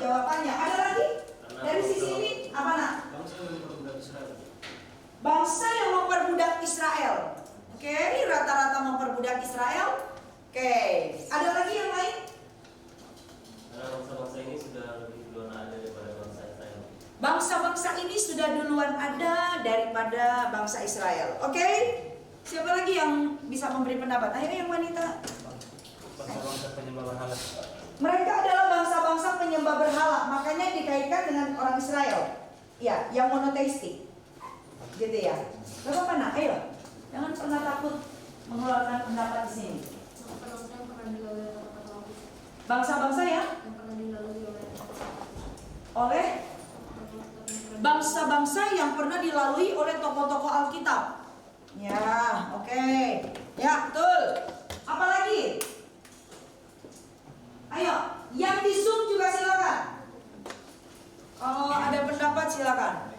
jawabannya. Ada lagi? Dari sisi ini apa nak? Bangsa yang memperbudak Israel. Oke, rata-rata memperbudak Israel. Oke, ada lagi yang lain? Karena bangsa-bangsa ini sudah lebih duluan ada daripada bangsa Israel. Bangsa-bangsa ini sudah duluan ada daripada bangsa Israel. Oke? Siapa lagi yang bisa memberi pendapat? Akhirnya yang wanita. Bangsa-bangsa penyembah berhala. Mereka adalah bangsa-bangsa penyembah berhala, makanya dikaitkan dengan orang Israel. Ya, yang monoteistik. Gitu ya. Gak apa-apa nak, ayo. Jangan pernah takut mengeluarkan pendapat di sini. Bangsa-bangsa ya? Oleh bangsa-bangsa yang pernah dilalui oleh tokoh-tokoh Alkitab. Ya, oke. Ya, betul. Apa lagi? Ayo, yang di Zoom juga silakan. Kalau ada pendapat silakan.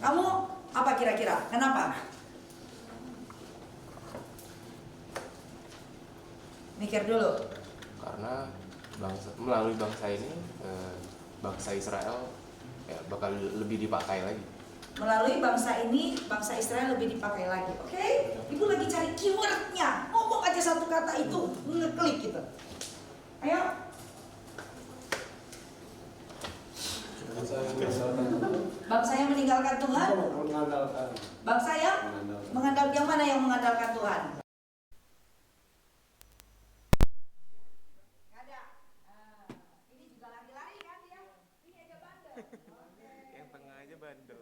Kamu apa kira-kira? Kenapa? Mikir dulu. Karena melalui bangsa ini bangsa Israel ya bakal lebih dipakai lagi. Melalui bangsa ini, bangsa Israel lebih dipakai lagi. Oke? Ibu lagi cari keywordnya. Ngomong aja satu kata itu, ngeklik gitu. Ayo. Bangsa yang meninggalkan Tuhan. Bangsa yang mengandalkan. Yang mana yang mengandalkan Tuhan? Nggak ada. Ini juga lari-lari kan dia. Ini aja bandel. Yang tengah aja bandel.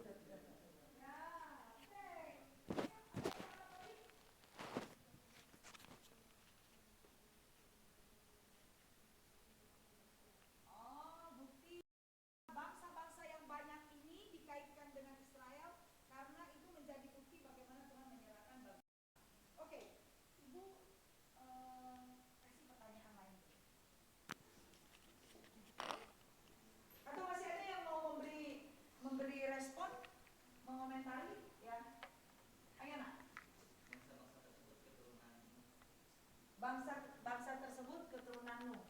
Bangsa-bangsa yang banyak ini dikaitkan dengan Israel karena itu menjadi bukti bagaimana Tuhan menyerahkan bangsa. Oke, Ibu kasih pertanyaan lain. Atau masih ada yang mau memberi respon, mengomentari? Ya, ayo nak. Bangsa tersebut keturunan Nuh.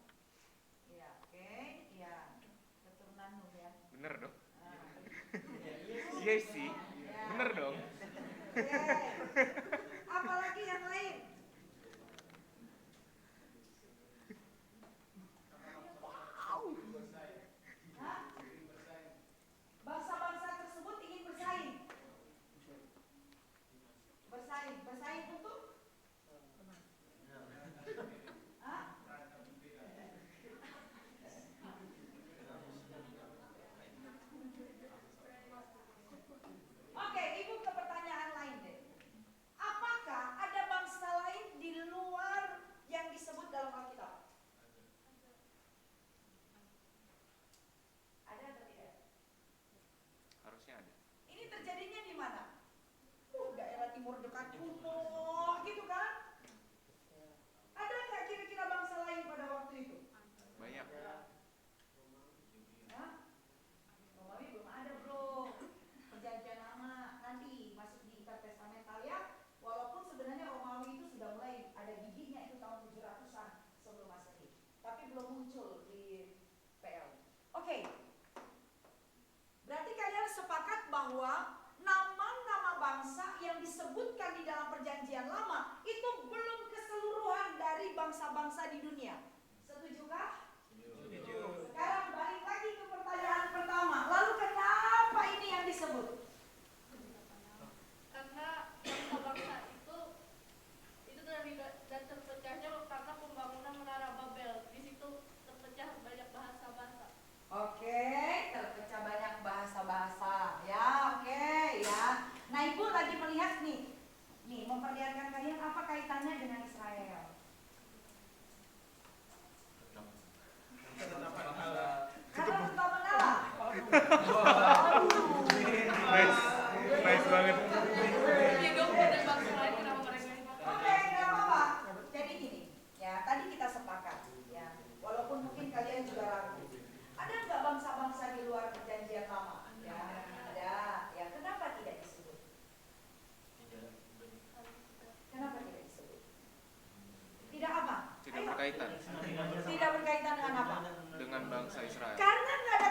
Ya, oke, ya. Keturunan Nuh ya. Bener dong. Iya sih. Bener dong. Apalagi yang lain? Hah? Bangsa-bangsa tersebut ingin bersaing. Bersaing untuk? Hah? Oke, Ibu ke pertanyaan lain deh. Apakah ada bangsa lain di luar yang disebut dalam Alkitab? Ada atau tidak? Harusnya ada. Ini terjadinya di mana? Daerah timur dekat kuno, gitu kan? Ada nggak kira-kira bangsa lain pada waktu itu? Banyak. Hah? Romawi belum ada bro. Perjanjian lama nanti masuk di intertestamental ya. Walaupun sebenarnya Romawi itu sudah mulai ada giginya itu tahun 700-an sebelum Masehi. Tapi belum muncul di PL. Oke. Berarti kalian sepakat bahwa nama-nama bangsa yang disebutkan di dalam perjanjian lama itu belum keseluruhan dari bangsa-bangsa di dunia. Setujukah? Setuju. Sekarang balik lagi ke pertanyaan pertama. Lalu kenapa ini yang disebut? Karena bangsa-bangsa itu dari dan terpecahnya karena pembangunan Menara Babel. Di situ terpecah banyak bahasa-bahasa. Oke, terpecah banyak bahasa-bahasa. Ya, oke, ya. Nah, Ibu lagi melihat nih. Nih, memperlihatkan kalian apa kaitannya dengan Israel. Karena tetap mengalah. Nice banget. Hidup dari bangsa lain kenapa mereka ini? Oke, nggak apa-apa. Jadi gini, ya tadi kita sepakat, ya. Walaupun mungkin kalian juga ragu. Ada nggak bangsa-bangsa di luar perjanjian lama? Ya, ada. Ya, kenapa tidak disebut? Kenapa tidak disebut? Tidak apa? Tidak Ayo. berkaitan Tidak berkaitan dengan apa? dengan bangsa Israel. Karena nggak ada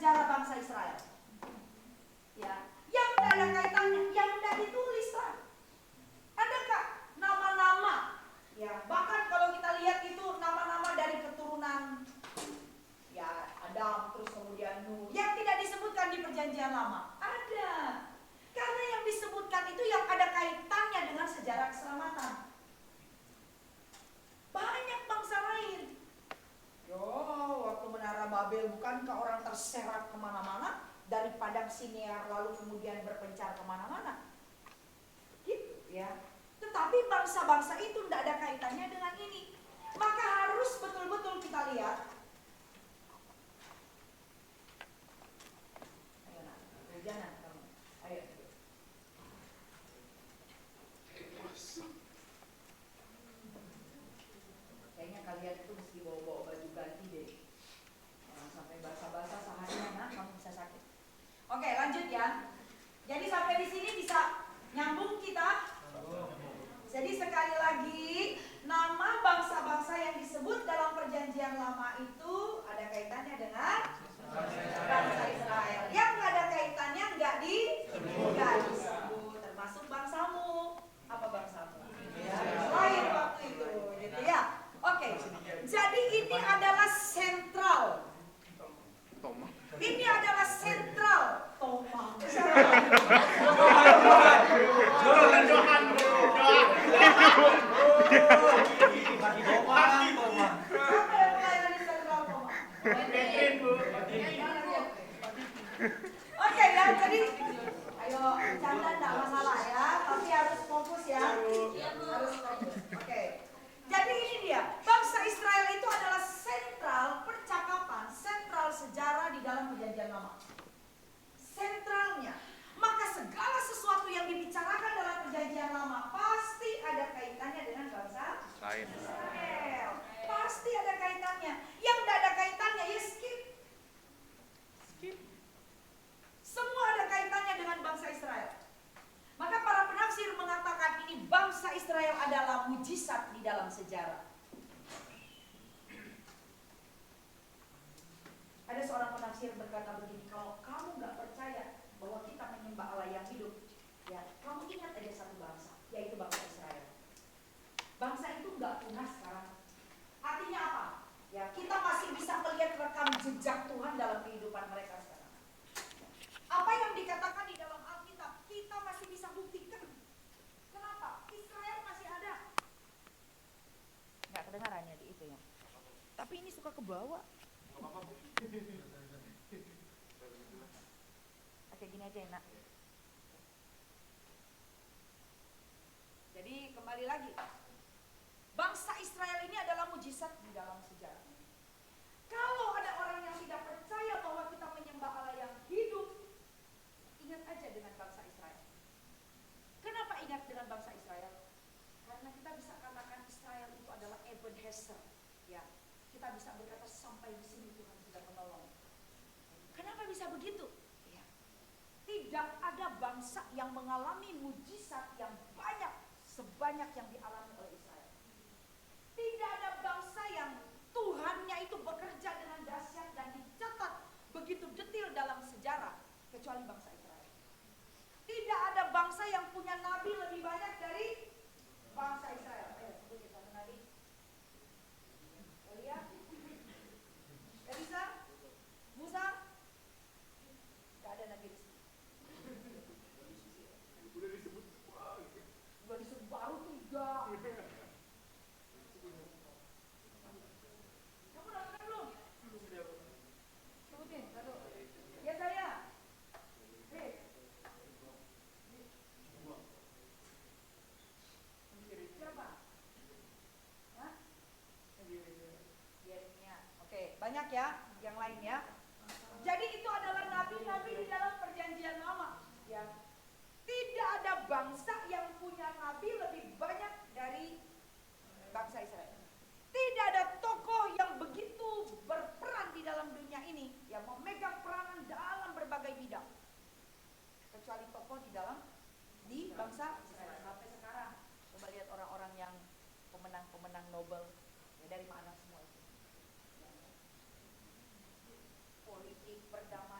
sejarah bangsa Israel. Ya, yang tidak ada kaitannya, yang tidak ditulis lah. Adakah nama-nama? Ya, bahkan kalau kita lihat itu nama-nama dari keturunan ya Adam, terus kemudian Nuh, yang tidak disebutkan di Perjanjian Lama. Ada. Karena yang disebutkan itu yang ada kaitannya dengan sejarah keselamatan. Banyak bangsa lain. Yo, waktu menara Babel bukankah orang terserak kemana-mana dari padang Sinear lalu kemudian berpencar kemana-mana? Gitu ya. Tetapi bangsa-bangsa itu tidak ada kaitannya dengan ini. Maka harus betul-betul kita lihat. Ayo nak, hujanan kamu. Ayo. Kayaknya kalian itu mesti bawa-bawa baju ganti deh. Sampai basah-basah seharian, nah, kamu bisa sakit. Oke, lanjut ya. Jadi sampai di sini bisa nyambung kita. Jadi sekali lagi, nama bangsa-bangsa yang disebut dalam Perjanjian Lama itu ada kaitannya dengan bangsa Israel. Yang nggak ada kaitannya nggak disebut, termasuk bangsamu. Apa bangsamu? Lain waktu itu, gitu ya. Oke, jadi ini adalah sentral. Ini adalah sentral. Toma. Oke ya, jadi ayo canda enggak masalah ya, tapi harus fokus ya. Harus fokus. Oke. Jadi ini dia, bangsa Israel itu adalah sentral percakapan, sentral sejarah di dalam Perjanjian Lama. Sentralnya. Maka segala sesuatu yang dibicarakan dalam Perjanjian Lama pasti ada kaitannya dengan bangsa Israel. Pasti ada kaitannya. Yang tidak ada kaitannya ya skip. Semua ada kaitannya dengan bangsa Israel. Maka para penafsir mengatakan ini bangsa Israel adalah mujizat di dalam sejarah. Ada seorang penafsir berkata begini, kalau kamu nggak percaya bahwa kita menyembah Allah yang hidup, ya kamu ingat aja satu bangsa, yaitu bangsa Israel. Bangsa itu nggak punah sekarang. Artinya apa? Ya kita masih bisa melihat rekam jejak Tuhan dalam kehidupan mereka sekarang. Apa yang dikatakan di dalam Alkitab kita masih bisa buktikan. Kenapa? Israel masih ada. Nggak kedengarannya di itu ya. Tapi ini suka ke bawah. Oke, gini aja enak. Jadi kembali lagi, bangsa Israel ini adalah mujizat di dalam sejarah. Kalau ada orang yang tidak percaya bahwa kita menyembah Allah yang hidup, ingat aja dengan bangsa Israel. Kenapa ingat dengan bangsa Israel? Karena kita bisa katakan Israel itu adalah Ebenezer. Ya, kita bisa berkata sampai di sini Tuhan sudah menolong. Kenapa bisa begitu? Ya. Tidak ada bangsa yang mengalami mujizat yang banyak sebanyak yang dialami oleh Israel. Tidak ada bangsa yang Tuhannya itu bekerja dengan dahsyat dan dicatat begitu detail dalam sejarah kecuali bangsa Israel. Tidak ada bangsa yang punya nabi lebih banyak dari bangsa Israel. Ayo, sebutin satu nabi. Elia, Elisa, Musa. Gak ada nabi di sini. Udah disebut baru 3. Kamu udah pernah belum? Sebutin satu. Ya saya. Siapa? Hah? Yeremia. Oke, banyak ya yang lain ya. Jadi itu adalah nabi-nabi di dalam Perjanjian Lama. Ya. Tidak ada bangsa yang punya nabi lebih banyak dari bangsa Israel. Tidak ada tokoh yang begitu berperan di dalam dunia ini yang memegang peranan dalam berbagai bidang. Kecuali tokoh di bangsa Israel sampai sekarang. Coba lihat orang-orang yang pemenang Nobel, ya dari mana semua itu? Politik, perdamaian.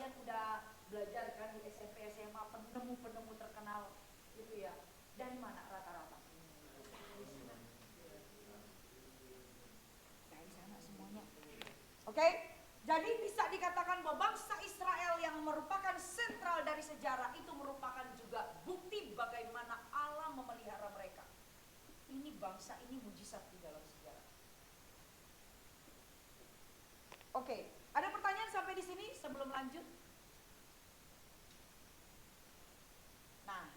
kalian udah belajar kan di SMP SMA penemu-penemu terkenal gitu ya. Dari mana rata-rata? Dari sana semuanya. Oke? Jadi bisa dikatakan bahwa bangsa Israel yang merupakan sentral dari sejarah itu merupakan juga bukti bagaimana Allah memelihara mereka. Ini bangsa ini mujizat di dalam sejarah. Oke, ada pertanyaan sampai di sini sebelum lanjut? Nah,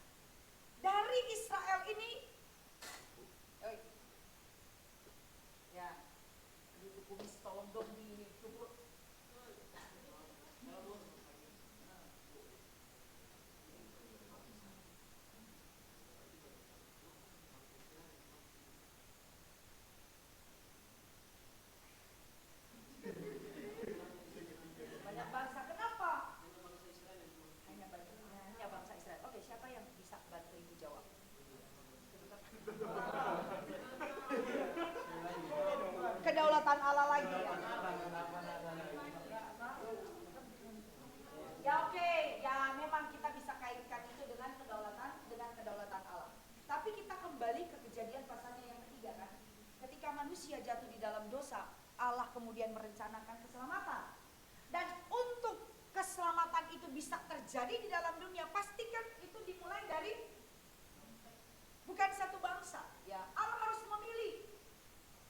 dari Israel ini, ya, di kumis tolong dong ditutup. Banyak bangsa, kenapa? Hanya bangsa Israel. Oke, siapa yang bisa bantu ibu jawab? Kedaulatan Allah lagi ya. Ya oke, ya memang kita bisa kaitkan itu dengan kedaulatan Allah. Tapi kita kembali ke kejadian pasalnya yang ketiga kan. Ketika manusia jatuh di dalam dosa, Allah kemudian merencanakan keselamatan. Dan untuk keselamatan itu bisa terjadi di dalam dunia, pastikan itu dimulai dari bukan satu bangsa, ya. Allah harus memilih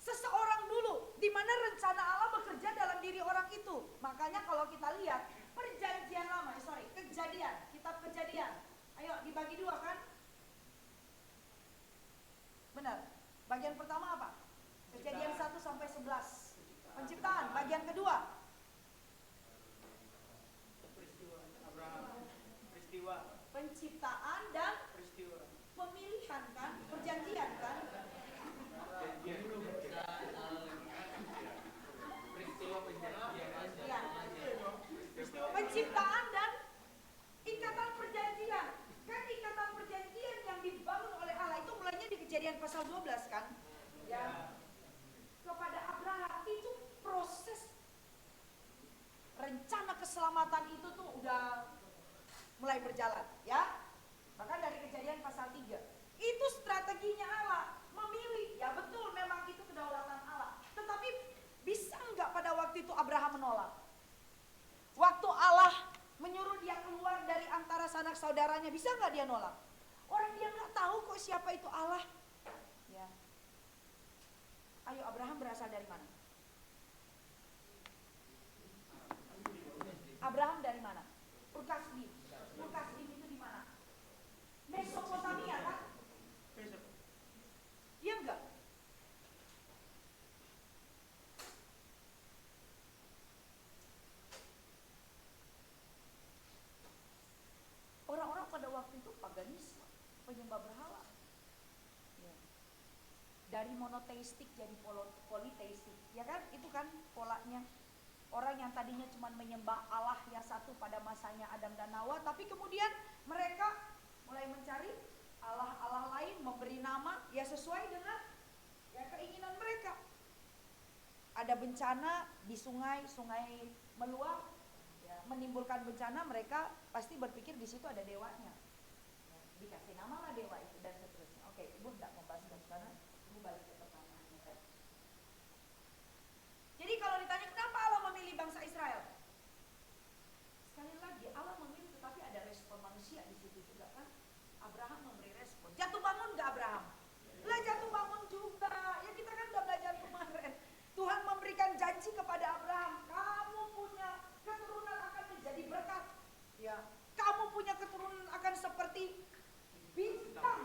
seseorang dulu, di mana rencana Allah bekerja dalam diri orang itu. Makanya kalau kita lihat perjanjian lama, kejadian, kitab kejadian. Ayo dibagi dua kan? Benar. Bagian pertama apa? Kejadian 1 sampai 11. Penciptaan. Bagian kedua. Penciptaan dan pemilihan kan? Perjanjian kan? Ya. Penciptaan dan ikatan perjanjian. Kan ikatan perjanjian yang dibangun oleh Allah itu mulainya di Kejadian pasal 12 kan? Ya. Kepada Abraham itu proses rencana keselamatan itu tuh udah mulai berjalan, ya. Bahkan dari Kejadian pasal 3. Itu strateginya Allah, memilih. Ya betul, memang itu kedaulatan Allah. Tetapi bisa nggak pada waktu itu Abraham menolak? Waktu Allah menyuruh dia keluar dari antara sanak saudaranya, bisa nggak dia nolak? Orang dia nggak tahu kok siapa itu Allah. Ya. Ayo, Abraham berasal dari mana? Abraham dari mana? Ur-Kasdim. Ur-Kasdim itu di mana? Mesopotamia kan? Iya enggak? Orang-orang pada waktu itu paganisme, penyembah berhala. Ya. Dari monoteistik jadi politeistik, ya kan? Itu kan polanya. Orang yang tadinya cuma menyembah Allah yang satu pada masanya Adam dan Hawa, tapi kemudian mereka mulai mencari Allah-Allah lain, memberi nama ya sesuai dengan ya keinginan mereka. Ada bencana di sungai meluap, ya, menimbulkan bencana, mereka pasti berpikir di situ ada dewanya. Ya, dikasih nama lah dewa itu dan seterusnya. Oke, Ibu tidak membahas ke sana, Ibu balik ke pertanyaannya kan. Jadi kalau ditanya kenapa Allah memilih bangsa Israel? Sekali lagi Allah memilih, tetapi ada respon manusia di situ juga kan. Abraham memberi respon. Jatuh bangun nggak Abraham? Lah jatuh bangun juga. Ya kita kan udah belajar kemarin. Tuhan memberikan janji kepada Abraham, kamu punya keturunan akan menjadi berkat. Ya, kamu punya keturunan akan seperti bintang.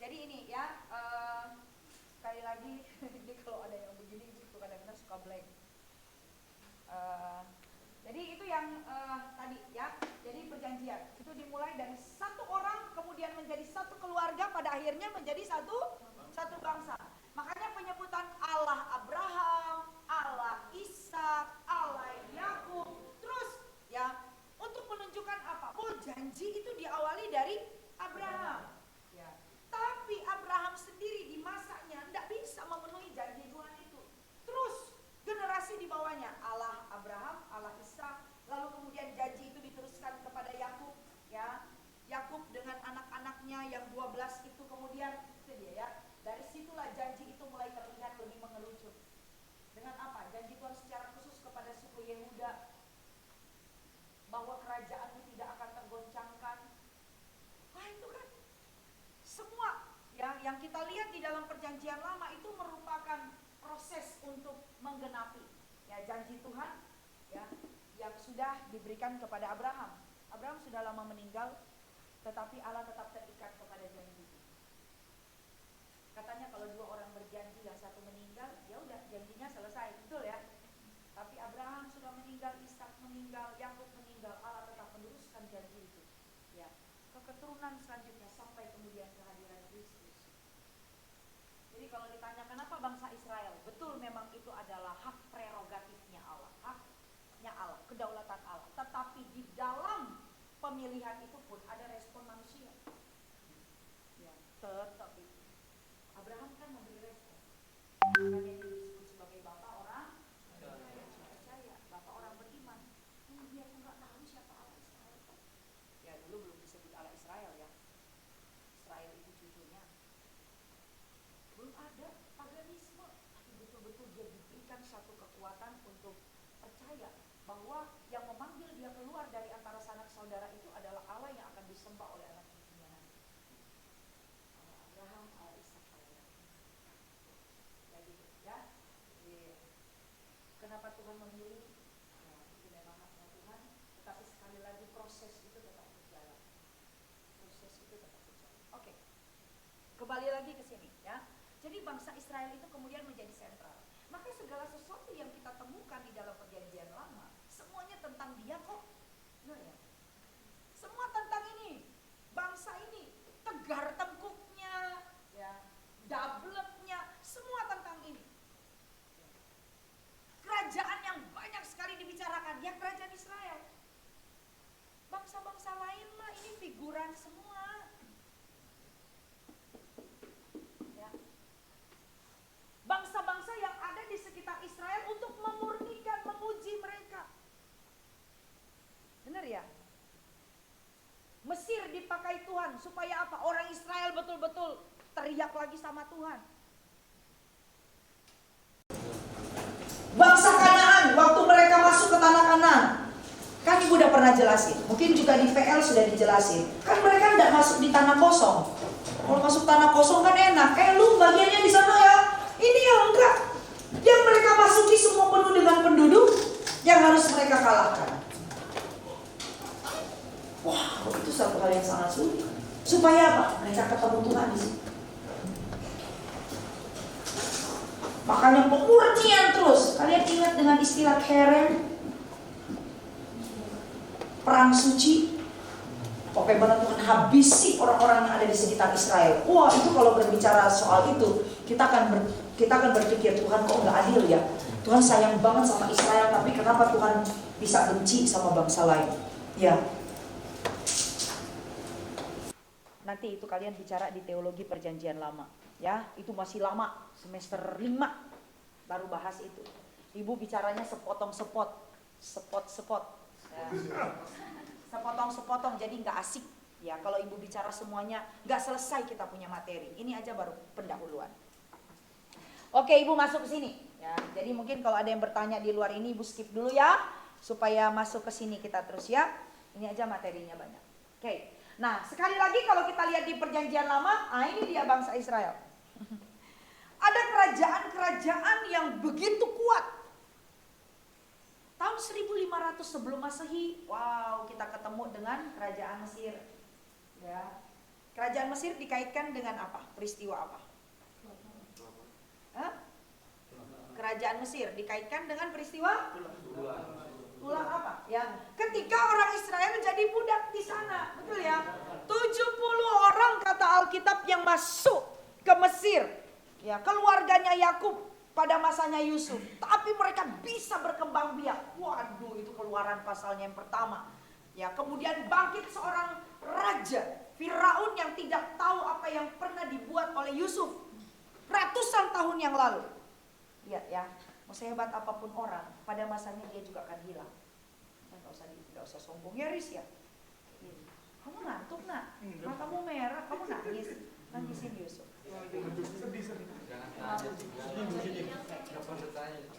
Jadi ini ya, sekali lagi ini kalau ada yang begini itu kadang-kadang suka blank. Jadi itu yang tadi ya. Jadi perjanjian itu dimulai dari satu orang kemudian menjadi satu keluarga, pada akhirnya menjadi satu bangsa. Makanya penyebutan Allah Abraham, Allah Ishak, Allah Yakub, terus ya untuk menunjukkan apa? Oh, janji itu diawali dari Abraham. Ya. Tapi Abraham sendiri di masanya tidak bisa memenuhi janji Tuhan itu. Terus generasi di bawahnya Allah Abraham, Allah Ishak, lalu kemudian janji itu diteruskan kepada Yakub, ya. Yakub dengan anak-anaknya yang 12 itu kemudian itu dia ya. Dari situlah janji itu mulai terlihat lebih mengerucut. Dengan apa? Janji Tuhan secara khusus kepada suku Yehuda bahwa kerajaanmu tidak akan tergoncangkan. Wah, itu kan semua ya yang kita lihat di dalam perjanjian lama itu merupakan proses untuk menggenapi ya janji Tuhan ya yang sudah diberikan kepada Abraham. Abraham sudah lama meninggal, tetapi Allah tetap terikat kepada janji. Katanya kalau dua orang berjanji yang satu meninggal, ya udah janjinya selesai, betul ya. Tapi Abraham sudah meninggal, Ishak meninggal, Yakub meninggal, Allah tetap meneruskan janji itu. Ya, ke keturunan selanjutnya sampai kemudian kehadiran Kristus. Jadi kalau ditanya kenapa bangsa Israel, betul memang itu adalah hak prerogatifnya Allah, haknya Allah, kedaulatan Allah. Tetapi di dalam pemilihan itu pun ada respon manusia. Ya, tetap itu. Abraham kan memberi respon. Makanya dia disebut sebagai bapak orang percaya, bapak orang beriman. Dia pun nggak tahu siapa Allah Israel kan? Ya dulu belum disebut Allah Israel ya. Israel itu cucunya. Belum ada paganisme, tapi betul-betul dia diberikan satu kekuatan untuk percaya bahwa yang memanggil dia keluar dari antara sanak saudara itu adalah Allah yang akan disembah oleh anak cucunya nanti. Allah Abraham, Allah Ishak, Allah Yakub. Ya gitu ya. Kenapa Tuhan memilih? Ya, itu memang haknya Tuhan. Tetapi sekali lagi proses itu tetap berjalan. Proses itu tetap berjalan. Oke. Kembali lagi ke sini ya. Jadi bangsa Israel itu kemudian menjadi sentral. Maka segala sesuatu yang kita temukan di dalam perjanjian lama, semuanya tentang dia kok. Benar ya? Semua tentang ini. Bangsa ini, tegar tengkuknya, ya, dableknya, semua tentang ini. Kerajaan yang banyak sekali dibicarakan, ya kerajaan Israel. Bangsa-bangsa lain mah ini figuran semua. Ya. Bangsa-bangsa yang ada di sekitar Israel untuk memurnikan, menguji mereka. Benar ya? Mesir dipakai Tuhan supaya apa? Orang Israel betul-betul teriak lagi sama Tuhan. Bangsa Kanaan waktu mereka masuk ke tanah Kanaan, kan ibu udah pernah jelasin, mungkin juga di VL sudah dijelasin. Kan mereka tidak masuk di tanah kosong. Kalau masuk tanah kosong kan enak, lu bagiannya di sana ya. Ini ya enggak. Yang mereka masuki semua penuh dengan penduduk yang harus mereka kalahkan. Wah, itu satu hal yang sangat sulit. Supaya apa? Mereka ketemu Tuhan di situ. Makanya pemurnian terus. Kalian ingat dengan istilah keren? Perang suci. Bagaimana Tuhan habisi orang-orang yang ada di sekitar Israel. Wah, itu kalau berbicara soal itu, kita akan berpikir, Tuhan kok nggak adil ya? Tuhan sayang banget sama Israel, tapi kenapa Tuhan bisa benci sama bangsa lain? Ya. Nanti itu kalian bicara di teologi perjanjian lama. Ya, itu masih lama, semester 5 baru bahas itu. Ibu bicaranya sepotong-sepot. Ya. Sepotong-sepotong, jadi nggak asik. Ya, kalau ibu bicara semuanya nggak selesai kita punya materi. Ini aja baru pendahuluan. Oke, ibu masuk ke sini. Ya, jadi mungkin kalau ada yang bertanya di luar ini, ibu skip dulu ya, supaya masuk ke sini kita terus ya. Ini aja materinya banyak. Oke. Nah, sekali lagi kalau kita lihat di perjanjian lama, ini dia bangsa Israel. Ada kerajaan-kerajaan yang begitu kuat. Tahun 1500 sebelum Masehi, wow, kita ketemu dengan kerajaan Mesir. Ya. Kerajaan Mesir dikaitkan dengan apa? Peristiwa apa? Hah? Kerajaan Mesir dikaitkan dengan peristiwa tulang apa? Ya, ketika orang Israel menjadi budak di sana, betul ya? 70 orang kata Alkitab yang masuk ke Mesir. Ya, keluarganya Yakub pada masanya Yusuf, tapi mereka bisa berkembang biak. Waduh, itu Keluaran pasalnya yang pertama. Ya, kemudian bangkit seorang raja Firaun yang tidak tahu apa yang pernah dibuat oleh Yusuf ratusan tahun yang lalu. Lihat ya, mau sehebat apapun orang, pada masanya dia juga akan hilang. Nggak usah sombong ya, Riz ya. Kamu ngantuk nak, matamu merah, kamu nangis, nangisin Yusuf.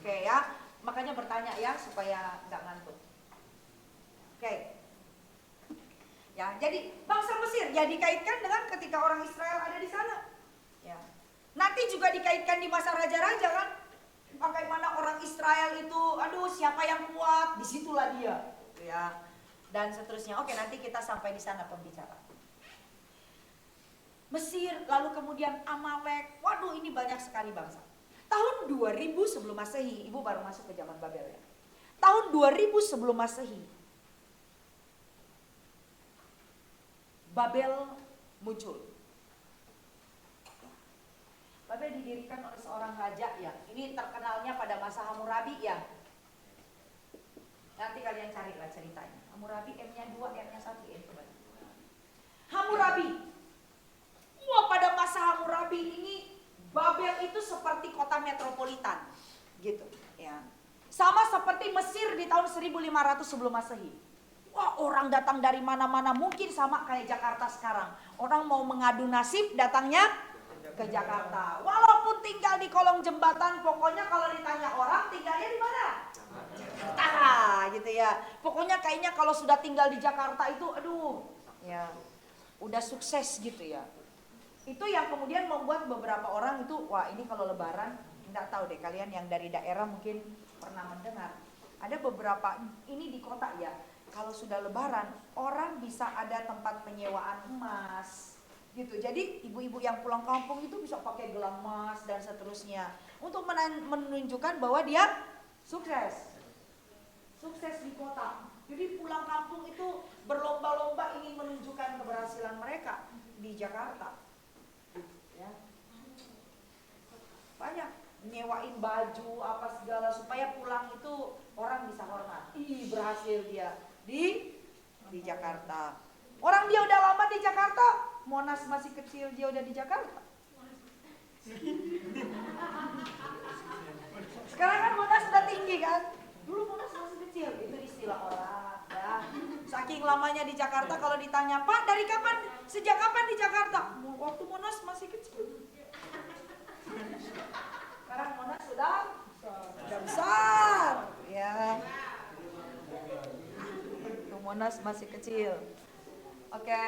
Oke ya, makanya bertanya ya supaya nggak ngantuk. Oke. Ya, jadi bangsa Mesir ya dikaitkan dengan ketika orang Israel ada di sana. Ya. Nanti juga dikaitkan di masa raja-raja kan. Bagaimana orang Israel itu, aduh siapa yang kuat, disitulah dia. Ya. Dan seterusnya. Oke, nanti kita sampai di sana pembicaraan. Mesir, lalu kemudian Amalek. Waduh, ini banyak sekali bangsa. Tahun 2000 sebelum Masehi, Ibu baru masuk ke zaman Babel ya. Tahun 2000 sebelum Masehi, Babel muncul. Babel didirikan oleh seorang raja ya. Ini terkenalnya pada masa Hammurabi ya. Nanti kalian carilah ceritanya. Hammurabi M-nya 2, M-nya 1, M coba. Hammurabi. Wah, pada masa Hammurabi ini Babel itu seperti kota metropolitan gitu ya. Sama seperti Mesir di tahun 1500 sebelum Masehi. Wah, orang datang dari mana-mana, mungkin sama kayak Jakarta sekarang. Orang mau mengadu nasib datangnya ke Jakarta. Walaupun tinggal di kolong jembatan, pokoknya kalau ditanya orang tinggalnya di mana? Jakarta gitu ya. Pokoknya kayaknya kalau sudah tinggal di Jakarta itu aduh, ya udah sukses gitu ya. Itu yang kemudian membuat beberapa orang itu, wah ini kalau lebaran, enggak tahu deh kalian yang dari daerah mungkin pernah mendengar. Ada beberapa, ini di kota ya. Kalau sudah lebaran, orang bisa ada tempat penyewaan emas gitu. Jadi ibu-ibu yang pulang kampung itu bisa pakai gelang emas dan seterusnya untuk menunjukkan bahwa dia sukses. Sukses di kota. Jadi pulang kampung itu berlomba-lomba ingin menunjukkan keberhasilan mereka di Jakarta. Ya. Banyak nyewain baju apa segala supaya pulang itu orang bisa hormat. Ih, berhasil dia di Jakarta. Orang dia udah lama di Jakarta, Monas masih kecil dia udah di Jakarta. Sekarang kan Monas sudah tinggi kan? Dulu Monas masih kecil, itu istilah orang. Ya. Saking lamanya di Jakarta kalau ditanya, Pak dari kapan, sejak kapan di Jakarta? Waktu Monas masih kecil. Sekarang Monas sudah besar, ya. Monas masih kecil. Oke.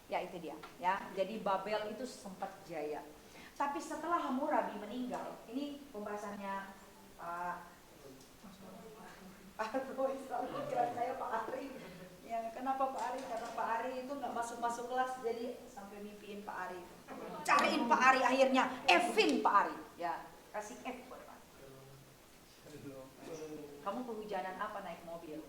Ya itu dia, ya. Jadi Babel itu sempat jaya. Tapi setelah Hammurabi meninggal, ini pembahasannya Pak Roy selalu kira saya Pak Ari. Ya, kenapa Pak Ari? Karena Pak Ari itu nggak masuk kelas, jadi sampai mimpiin Pak Ari. Cariin Pak Ari akhirnya, Evin Pak Ari. Ya, kasih F buat Pak. Kamu kehujanan apa naik mobil?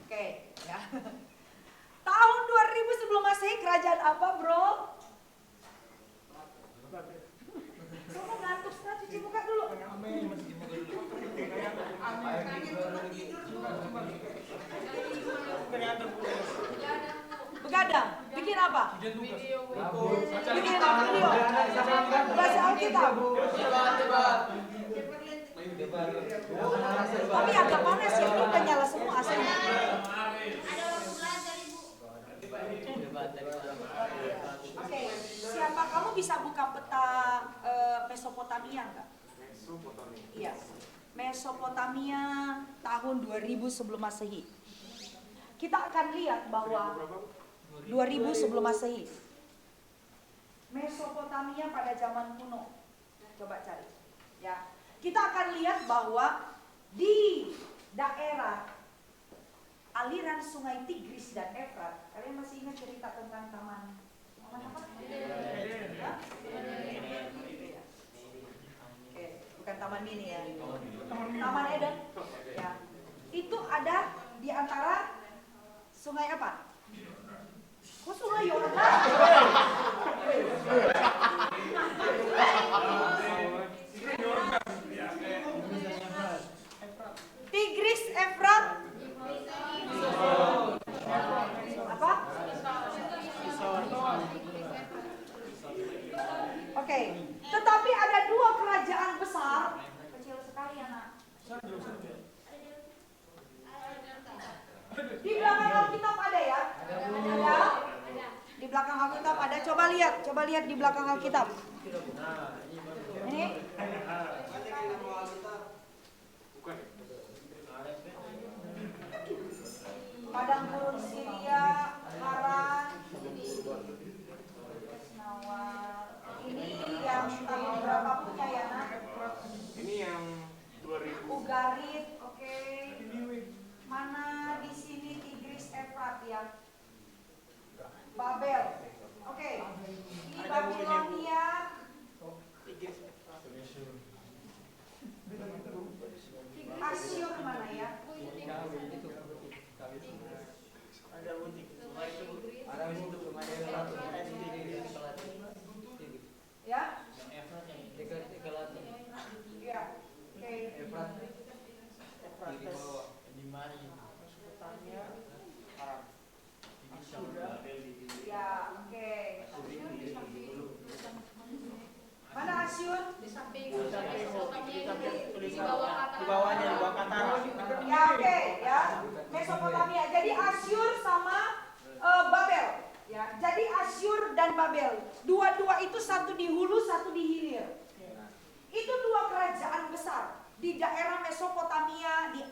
Oke, ya. Tahun 2000 sebelum Masehi kerajaan apa, Bro? Kamu ngantuk setelah cuci muka dulu. Begadang. Bikin apa? Video. Bikin video. Baca Alkitab. Tapi agak panas ya, ini udah nyala semua AC-nya. Ada waktu belajar Ibu. Oke, siapa kamu bisa buka peta Mesopotamia enggak? Iya. Mesopotamia tahun 2000 sebelum Masehi. Kita akan lihat bahwa 2000 sebelum Masehi. Mesopotamia pada zaman kuno. Coba cari. Ya. Kita akan lihat bahwa di daerah aliran sungai Tigris dan Efrat, kalian masih ingat cerita tentang taman apa? Ya? Oke, bukan Taman Mini ya. Taman Eden. Ya. Itu ada di antara sungai apa? Kok sungai Yordan? Tigris, Efrat, apa? Oke, tetapi ada dua kerajaan besar. Kecil sekali anak. Di belakang Alkitab ada ya? Ada. Di belakang Alkitab ada. Coba lihat di belakang Alkitab. Ini. Padang gurun Syria, Haran, Nawar. Ini yang tahun berapa punya ya nak? Ini yang 2000. Ugarit, oke. Mana di sini Tigris, Efrat ya? Babel, oke. Ini Babilonia. Asyur mana ya? Ya? Ya, oke. Mana Asyur? Di samping Mesopotamia di bawah Qatar. Di bawahnya, di bawah Qatar. Ya, oke, ya. Mesopotamia. Jadi Asyur sama Babel. Ya, jadi Asyur dan Babel. Dua-dua itu satu di hulu, satu di hilir. Itu dua kerajaan besar di daerah Mesopotamia di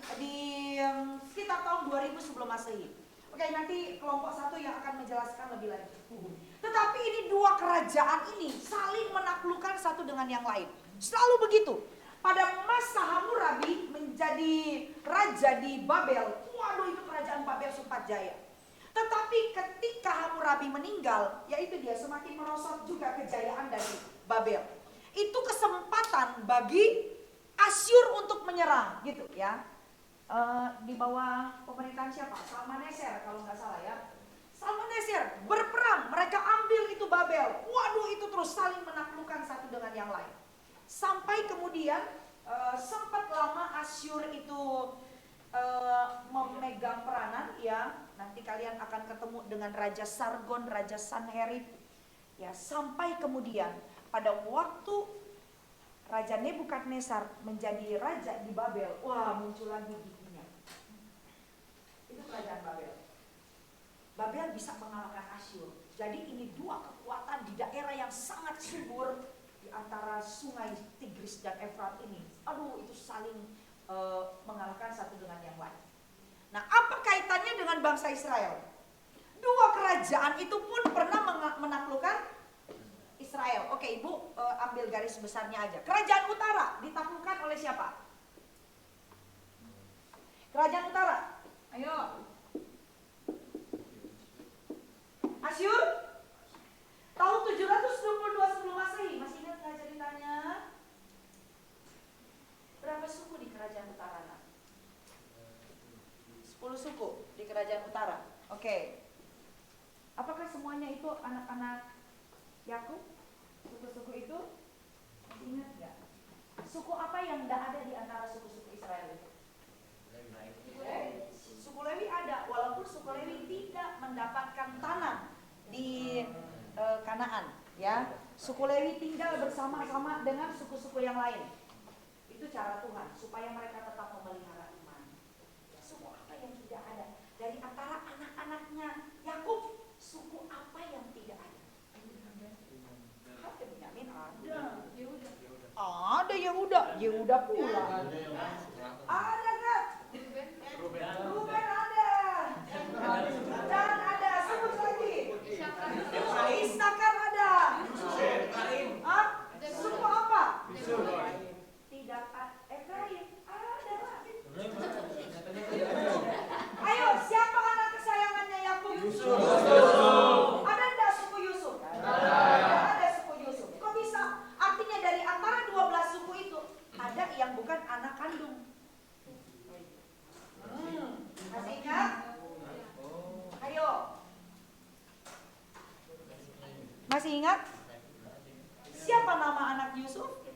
sekitar tahun 2000 sebelum Masehi. Oke, nanti kelompok satu yang akan menjelaskan lebih lanjut. Tetapi ini dua kerajaan ini saling menaklukkan satu dengan yang lain. Selalu begitu. Pada masa Hammurabi menjadi raja di Babel, waduh itu kerajaan Babel sempat jaya. Tetapi ketika Hammurabi meninggal, yaitu dia semakin merosot juga kejayaan dari Babel. Itu kesempatan bagi Asyur untuk menyerang, gitu ya. Di bawah pemerintahan siapa? Salmaneser kalau nggak salah ya. Salmaneser berperang, mereka ambil itu Babel. Waduh itu terus saling menaklukkan satu dengan yang lain. Sampai kemudian sempat lama Asyur itu memegang peranan ya. Nanti kalian akan ketemu dengan Raja Sargon, Raja Sanherib. Ya, sampai kemudian pada waktu Raja Nebukadnezar menjadi raja di Babel, wah muncul lagi giginya. Itu kerajaan Babel. Babel bisa mengalahkan Asyur. Jadi ini dua kekuatan di daerah yang sangat subur di antara sungai Tigris dan Efrat ini. Aduh, itu saling mengalahkan satu dengan yang lain. Nah, apa kaitannya dengan bangsa Israel? Dua kerajaan itu pun pernah menaklukkan Israel. Oke, Ibu ambil garis besarnya aja. Kerajaan Utara ditaklukkan oleh siapa? Kerajaan Utara. Ayo. Asyur. Tahun 722 sebelum Masehi. Masih ingat nggak ceritanya? Berapa suku di Kerajaan Utara? 10 suku di Kerajaan Utara. Oke. Apakah semuanya itu anak-anak Yakub? Suku-suku itu masih ingat nggak? Suku apa yang tidak ada di antara suku-suku Israel itu? Suku Lewi ada, walaupun suku Lewi tidak mendapatkan tanah di Kanaan, ya. Suku Lewi tinggal bersama-sama dengan suku-suku yang lain. Itu cara Tuhan supaya mereka tetap memelihara iman. Suku apa yang tidak ada dari antara anak-anaknya Yakub? Suku apa yang tidak ada? Ada Benyamin ada. Ada Yehuda pula. Ada nggak? Ruben ada. Dan ada, sebut lagi. Isakar ada. ingat? Siapa nama anak Yusuf?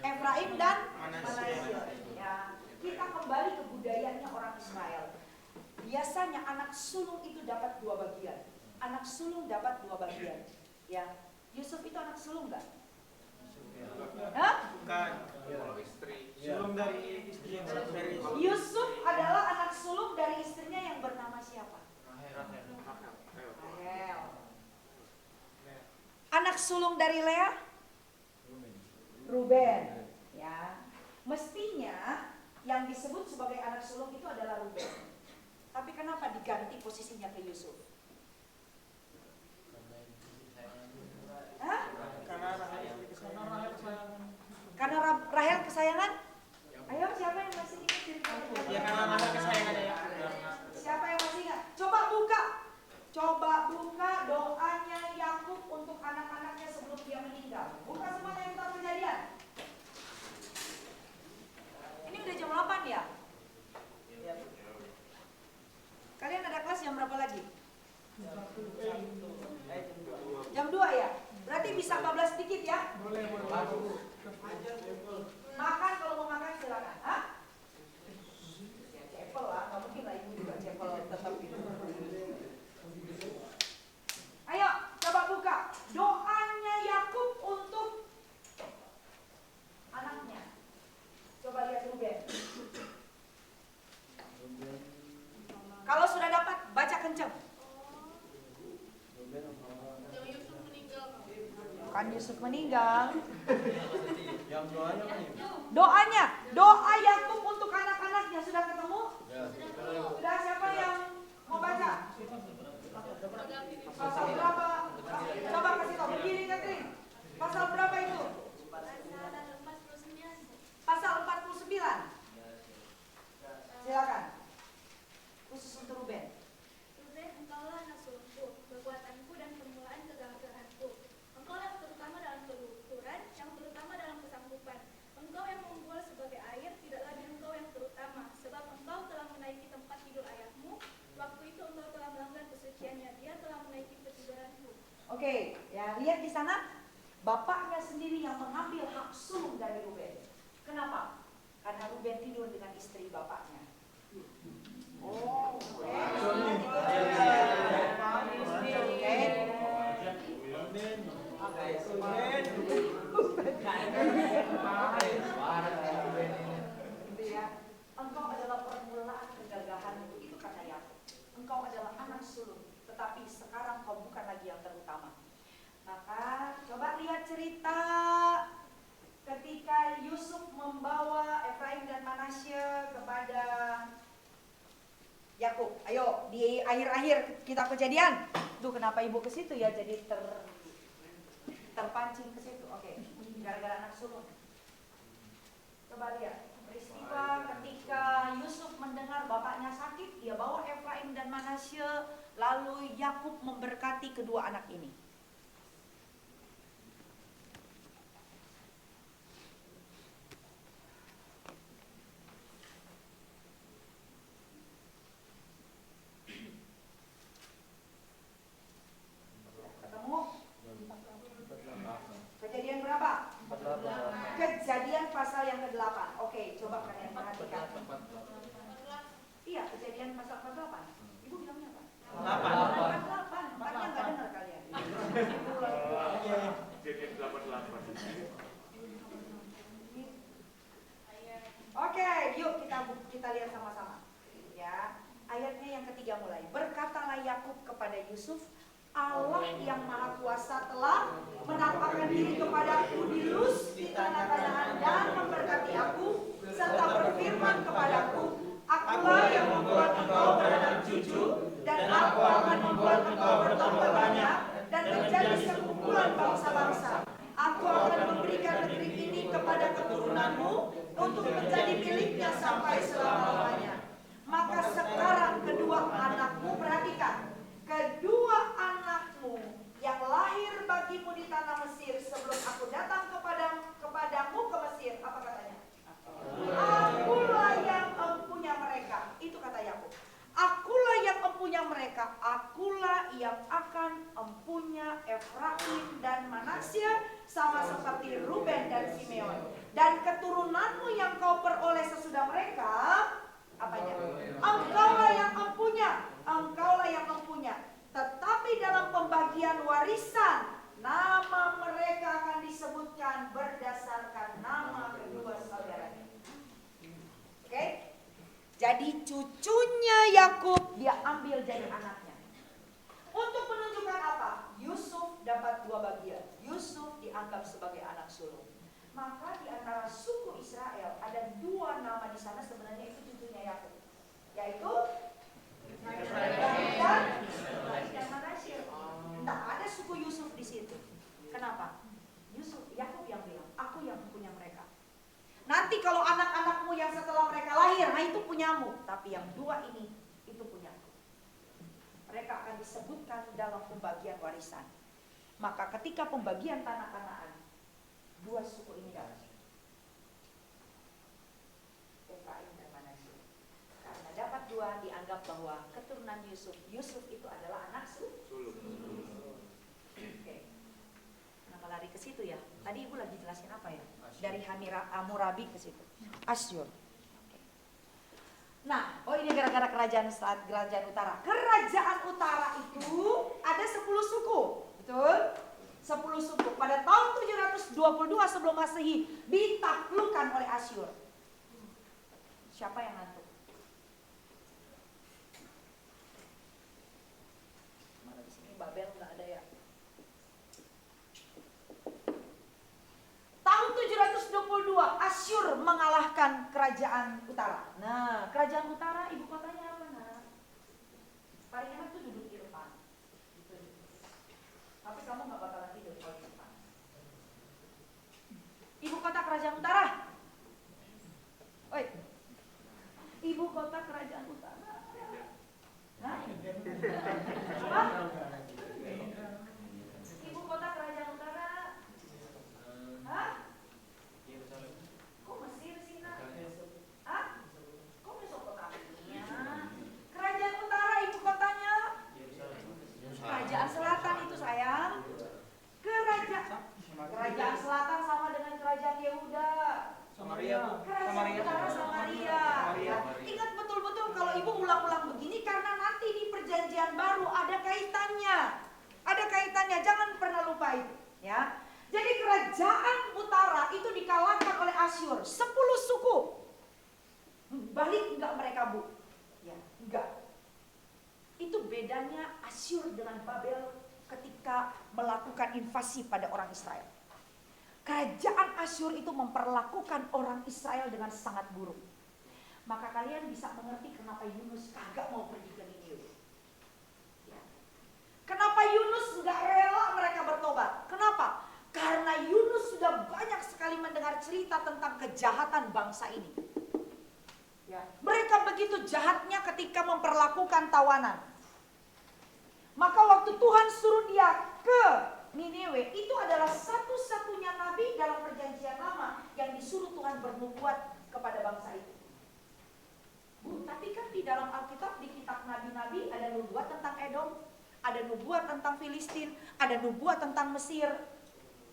Efraim dan Manasye. Ya, kita kembali ke budayanya orang Israel. Biasanya anak sulung itu dapat 2 bagian. Anak sulung dapat 2 bagian. Ya, Yusuf itu anak sulung nggak? Hah? Bukan. Sulung dari istri yang satu dari Yusuf adalah anak sulung dari istrinya yang bernama siapa? Rahel. Anak sulung dari Lea? Ruben. Ya, mestinya yang disebut sebagai anak sulung itu adalah Ruben. Tapi kenapa diganti posisinya ke Yusuf? Hah? Karena Rahel kesayangan? Ayo, siapa yang masih ingat ceritanya? Ya karena Rahel kesayangannya ya. Siapa yang masih ingat? Coba buka doanya Yakub untuk anak-anaknya sebelum dia meninggal. Buka semuanya yang Kitab Kejadian. Ini udah jam 8 ya? Kalian ada kelas jam berapa lagi? Jam 2 ya? Berarti bisa 14 dikit ya? Boleh. Makan, kalau mau makan silakan. Hah? Ya cepel lah, nggak mungkin lah ibu juga cepel tetap gitu. Ayo, coba buka doanya Yakub untuk anaknya. Coba lihat Ruben. Kalau sudah dapat, baca kenceng. Yang Yusuf meninggal. Kan Yusuf meninggal. Yang doanya kan ini. Doa Yakub untuk anak-anaknya sudah ketemu? Sudah, siapa yang mau baca? Pasal berapa? Coba kasih tahu, berdiri Catherine. Pasal berapa itu? Pasal 49. Silakan. Khusus untuk Ruben. Ruben, engkaulah anak sulungku, kekuatanku dan permulaan kegagahanku. Engkau yang terutama dalam keturunan, yang terutama dalam kesanggupan. Engkau yang membual sebagai air, tidak lagi engkau yang terutama, sebab engkau telah menaiki tempat tidur ayahmu. Waktu itu engkau telah melanggar kesuciannya, dia telah menaiki petiduranku. Oke, ya lihat di sana, bapaknya sendiri yang mengambil hak sulung dari Ruben. Kenapa? Karena Ruben tidur dengan istri bapaknya. Oh, oke. Engkau adalah permulaan kegagahanmu, itu kata Yakub. Engkau adalah anak sulung, tetapi sekarang kau bukan lagi yang terutama. Maka coba lihat cerita ketika Yusuf membawa Efraim dan Manasye kepada Yakub. Ayo, di akhir-akhir Kitab Kejadian. Duh, kenapa ibu ke situ ya? Jadi terpancing ke situ. Oke, gara-gara anak sulung. Coba lihat peristiwa ketika Yusuf mendengar bapaknya sakit, dia bawa Efraim dan Manasye, lalu Yakub memberkati kedua anak ini. Kejadian berapa? Kejadian pasal yang ke-8. Oke, coba kalian perhatikan. Iya, kejadian pasal 48. Ibu bilangnya apa? 48. Makanya nggak dengar kalian. Kejadian 88. Oke, yuk kita lihat sama-sama. Ya, ayatnya yang ketiga mulai. Berkatalah Yakub kepada Yusuf, Allah yang Maha Kuasa telah menampakkan diri kepadaku di Luz di tanah Kanaan dan memberkati aku serta berfirman kepadaku, akulah yang membuat engkau beranak cucu dan aku akan membuat engkau bertambah banyak dan menjadi sekumpulan bangsa-bangsa. Aku akan memberikan negeri ini kepada keturunanmu untuk menjadi miliknya sampai selama-lamanya. Maka sekarang kedua anakmu, perhatikan, kedua anakmu yang lahir bagimu di tanah Mesir sebelum aku datang kepadamu ke Mesir, apa katanya? Akulah yang empunya mereka. Itu kata Yakub. Akulah yang empunya mereka. Akulah yang akan empunya Efraim dan dan Manasye, sama seperti Ruben dan Simeon. Dan keturunanmu yang kau peroleh sesudah mereka, apanya? Engkaulah yang empunya, engkaulah yang empunya. Tetapi dalam pembagian warisan, nama mereka akan disebutkan berdasarkan nama kedua saudaranya. Oke? Jadi cucunya Yakub dia ambil jadi anaknya. Untuk menunjukkan apa? Yusuf dapat 2 bagian. Yusuf dianggap sebagai anak sulung. Maka di antara suku Israel ada 2 nama di sana sebenarnya itu cucunya Yakub, yaitu dan Manasye. Tidak ada suku Yusuf di situ. Kenapa? Yakub yang bilang, aku yang punya mereka. Nanti kalau anak-anakmu yang setelah mereka lahir, nah itu punyamu. Tapi yang 2 ini, itu punyaku. Mereka akan disebutkan dalam pembagian warisan. Maka ketika pembagian tanah Kanaan, 2 suku ini dapat. Efraim dan Manasye. Karena dapat 2 dianggap bahwa keturunan Yusuf itu adalah anak sulung. Oke. Kenapa lari ke situ ya? Tadi ibu lagi jelasin apa ya? Dari Hammurabi ke situ. Asyur. Oke. Nah, ini gara-gara kerajaan utara. Kerajaan utara itu ada 10 suku, betul? 10 suku. Pada tahun 722 sebelum Masehi ditaklukkan oleh Asyur. Siapa yang ngantuk? Mana di sini Babel nggak ada ya? Tahun 722 Asyur mengalahkan kerajaan utara. Nah, kerajaan utara ibu kotanya apa, Nak? Paling enak tuh duduk di depan. Gitu. Tapi kamu nggak bakalan tidur kalau di depan. Ibu kota kerajaan utara. Oi. Ibu kota kerajaan utara. Hah? Apa? Ibu kota kerajaan utara. Hah? Kok Mesir sih, Nak? Hah? Kok Mesopotamia? Kerajaan utara ibu kotanya? Kerajaan selatan itu sayang. Kerajaan selatan sama dengan kerajaan Yehuda. Kerajaan utara Samaria. Ya. Ingat betul-betul kalau ibu ulang-ulang begini karena nanti di perjanjian baru ada kaitannya. Ada kaitannya, jangan pernah lupa itu. Ya. Jadi kerajaan utara itu dikalahkan oleh Asyur. 10 suku. Balik enggak mereka, Bu? Ya, enggak. Itu bedanya Asyur dengan Babel ketika melakukan invasi pada orang Israel. Kerajaan Asyur itu memperlakukan orang Israel dengan sangat buruk. Maka kalian bisa mengerti kenapa Yunus kagak mau pergi ke Niniwe. Ya. Kenapa Yunus enggak rela mereka bertobat? Kenapa? Karena Yunus sudah banyak sekali mendengar cerita tentang kejahatan bangsa ini. Ya. Mereka begitu jahatnya ketika memperlakukan tawanan. Maka waktu Tuhan suruh dia ke Niniwe, itu adalah satu-satunya nabi dalam perjanjian lama yang disuruh Tuhan bernubuat kepada bangsa itu. Bu, tapi kan di dalam Alkitab, di kitab nabi-nabi ada nubuat tentang Edom, ada nubuat tentang Filistin, ada nubuat tentang Mesir.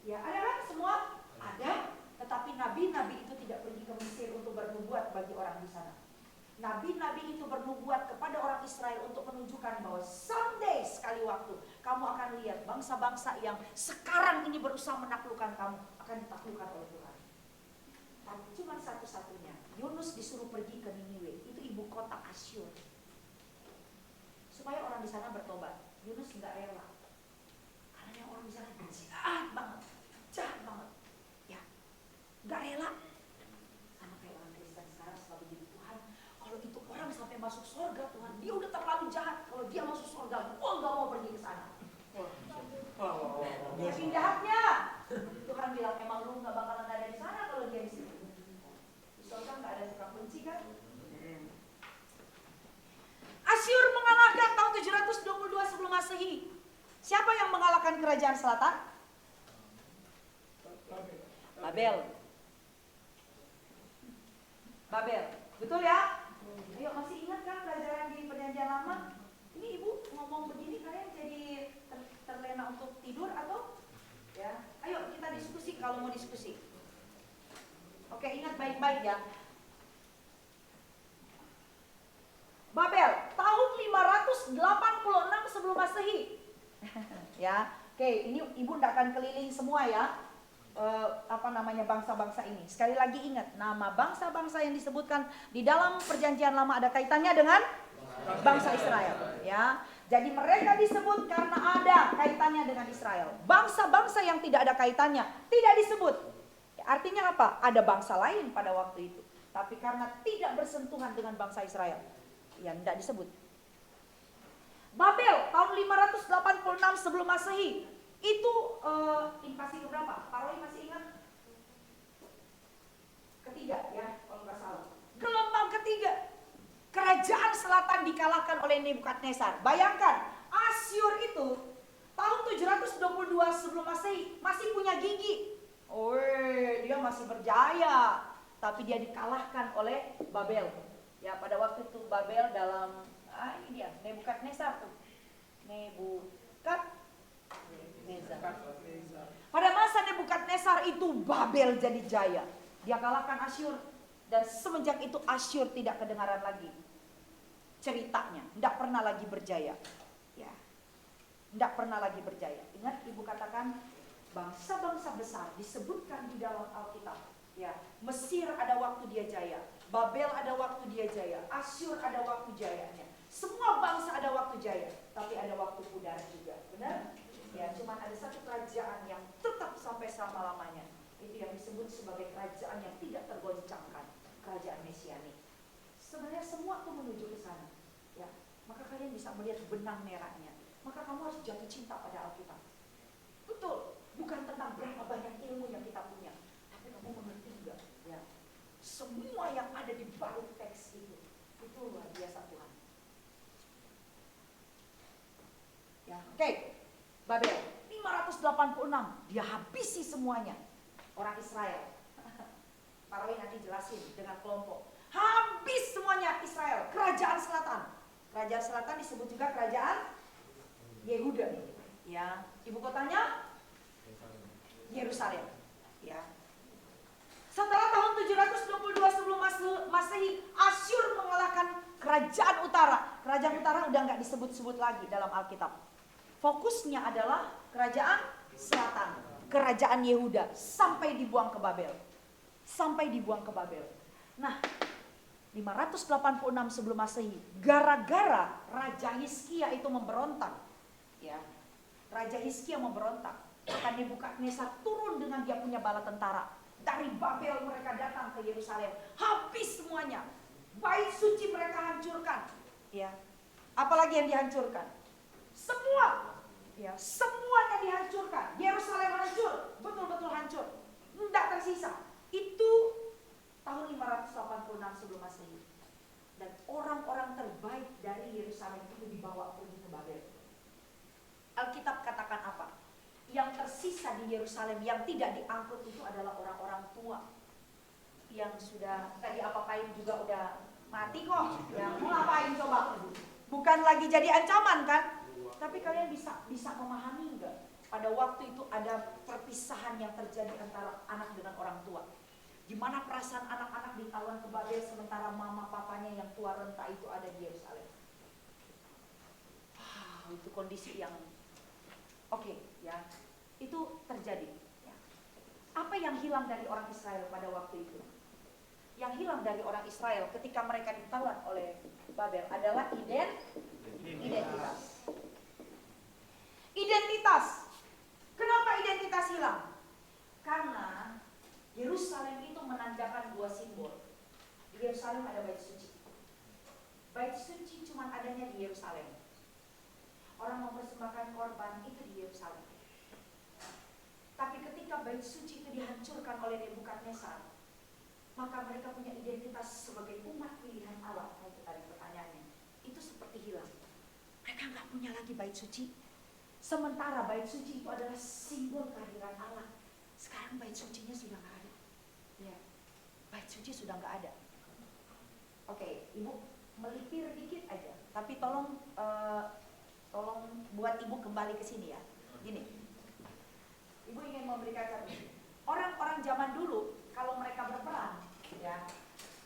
Ya, ada kan semua? Ada, tetapi nabi-nabi itu tidak pergi ke Mesir untuk bernubuat bagi orang di sana. Nabi-nabi itu bernubuat kepada orang Israel untuk menunjukkan bahwa someday sekali waktu kamu akan lihat bangsa-bangsa yang sekarang ini berusaha menaklukkan kamu akan ditaklukkan oleh Tuhan. Tapi cuma satu-satunya, Yunus disuruh pergi ke Niniwe, itu ibu kota Asyur, supaya orang di sana bertobat. Yunus nggak rela, karena yang orang di sana jahat banget, ya, nggak rela. Sama kayak orang Kristen sekarang selalu jadi Tuhan. Kalau itu orang sampai masuk surga, Tuhan, dia udah terlalu jahat. Kalau dia masuk surga, gua nggak mau pergi ke sana. Dia jahatnya. Tuhan bilang, emang lu nggak bakalan ada di sana kalau dia di sini. Di surga nggak ada tukang benci kan? Asyur mengalahkan tahun 722 sebelum Masehi. Siapa yang mengalahkan kerajaan selatan? Babel. Betul ya? Ayo, masih ingat kan pelajaran di perjanjian lama? Ini ibu ngomong begini kalian jadi terlena untuk tidur atau Ya, ayo kita diskusi kalau mau diskusi. Oke, ingat baik-baik ya. Babel tahun 586 sebelum Masehi. Ya, oke, ini ibu tidak akan keliling semua ya. Bangsa-bangsa ini. Sekali lagi ingat, nama bangsa-bangsa yang disebutkan di dalam perjanjian lama ada kaitannya dengan bangsa Israel. Ya, jadi mereka disebut karena ada kaitannya dengan Israel. Bangsa-bangsa yang tidak ada kaitannya tidak disebut. Artinya apa? Ada bangsa lain pada waktu itu. Tapi karena tidak bersentuhan dengan bangsa Israel, yang tidak disebut. Babel tahun 586 sebelum Masehi. Itu invasi keberapa? Pak Roy masih ingat? Ketiga ya, kalau nggak salah. Gelombang ketiga. Kerajaan selatan dikalahkan oleh Nebukadnezar. Bayangkan, Asyur itu tahun 722 sebelum Masehi masih punya gigi. Dia masih berjaya. Tapi dia dikalahkan oleh Babel. Ya, pada waktu itu Babel dalam ini dia Nebukadnezar tuh. Nebukadnezar. Pada masa Nebukadnezar itu Babel jadi jaya. Dia kalahkan Asyur dan semenjak itu Asyur tidak kedengaran lagi ceritanya, tidak pernah lagi berjaya. Ya, tidak pernah lagi berjaya. Ingat ibu katakan bangsa-bangsa besar disebutkan di dalam Alkitab. Ya, Mesir ada waktu dia jaya, Babel ada waktu dia jaya, Asyur ada waktu jayanya. Semua bangsa ada waktu jaya, tapi ada waktu pudar juga, benar? Ya, cuman ada satu kerajaan yang tetap sampai selama-lamanya. Itu yang disebut sebagai kerajaan yang tidak tergoncangkan, kerajaan Mesianik. Sebenarnya semua itu menuju ke sana. Ya, maka kalian bisa melihat benang merahnya. Maka kamu harus jatuh cinta pada Alkitab. Betul, bukan tentang berapa banyak ilmu yang kita punya, tapi kamu mengerti juga. Ya, semua yang ada di balik teks itu luar biasa Tuhan. Ya, oke. Babel 586 dia habisi semuanya orang Israel. Pak Roy nanti jelasin dengan kelompok. Habis semuanya Israel, kerajaan selatan. Kerajaan selatan disebut juga kerajaan Yehuda. Ya, ibu kotanya Yerusalem. Ya. Setelah tahun 722 sebelum Masehi, Asyur mengalahkan kerajaan utara. Kerajaan utara udah nggak disebut-sebut lagi dalam Alkitab. Fokusnya adalah kerajaan selatan, kerajaan Yehuda, sampai dibuang ke Babel. Sampai dibuang ke Babel. Nah, 586 sebelum Masehi, gara-gara Raja Hizkia itu memberontak. Ya, Raja Hizkia memberontak. Maka Nebukadnezar turun dengan dia punya bala tentara. Dari Babel mereka datang ke Yerusalem. Habis semuanya. Bait suci mereka hancurkan. Ya. Apalagi yang dihancurkan? Semua. Ya, semuanya dihancurkan. Yerusalem hancur, betul-betul hancur. Tidak tersisa. Itu tahun 586 sebelum Masehi. Dan orang-orang terbaik dari Yerusalem itu dibawa pergi ke Babel. Alkitab katakan apa? Yang tersisa di Yerusalem yang tidak diangkut itu adalah orang-orang tua. Yang sudah tadi apa-apain juga udah mati kok. Ya, mau ngapain coba? Bukan lagi jadi ancaman kan? Tapi kalian bisa memahami enggak? Pada waktu itu ada perpisahan yang terjadi antara anak dengan orang tua. Gimana perasaan anak-anak ditawan ke Babel sementara mama papanya yang tua renta itu ada di Yerusalem. Itu kondisi yang oke, ya. Itu terjadi. Ya. Apa yang hilang dari orang Israel pada waktu itu? Yang hilang dari orang Israel ketika mereka ditawan oleh Babel adalah identitas. Identitas. Kenapa identitas hilang? Karena Yerusalem itu menandakan dua simbol. Di Yerusalem ada bait suci. Bait suci cuma adanya di Yerusalem. Orang mempersembahkan korban itu di Yerusalem. Tapi ketika bait suci itu dihancurkan oleh Nebukadnezar, maka mereka punya identitas sebagai umat pilihan Allah. Nah, itu tadi pertanyaannya. Itu seperti hilang. Mereka nggak punya lagi bait suci. Sementara bait suci itu adalah simbol kehadiran Allah. Sekarang bait sucinya sudah nggak ada. Ya, bait suci sudah nggak ada. Oke, ibu melipir dikit aja. Tapi tolong buat ibu kembali ke sini ya. Gini, Ibu ingin memberikan contoh. Orang-orang zaman dulu kalau mereka berperang, ya,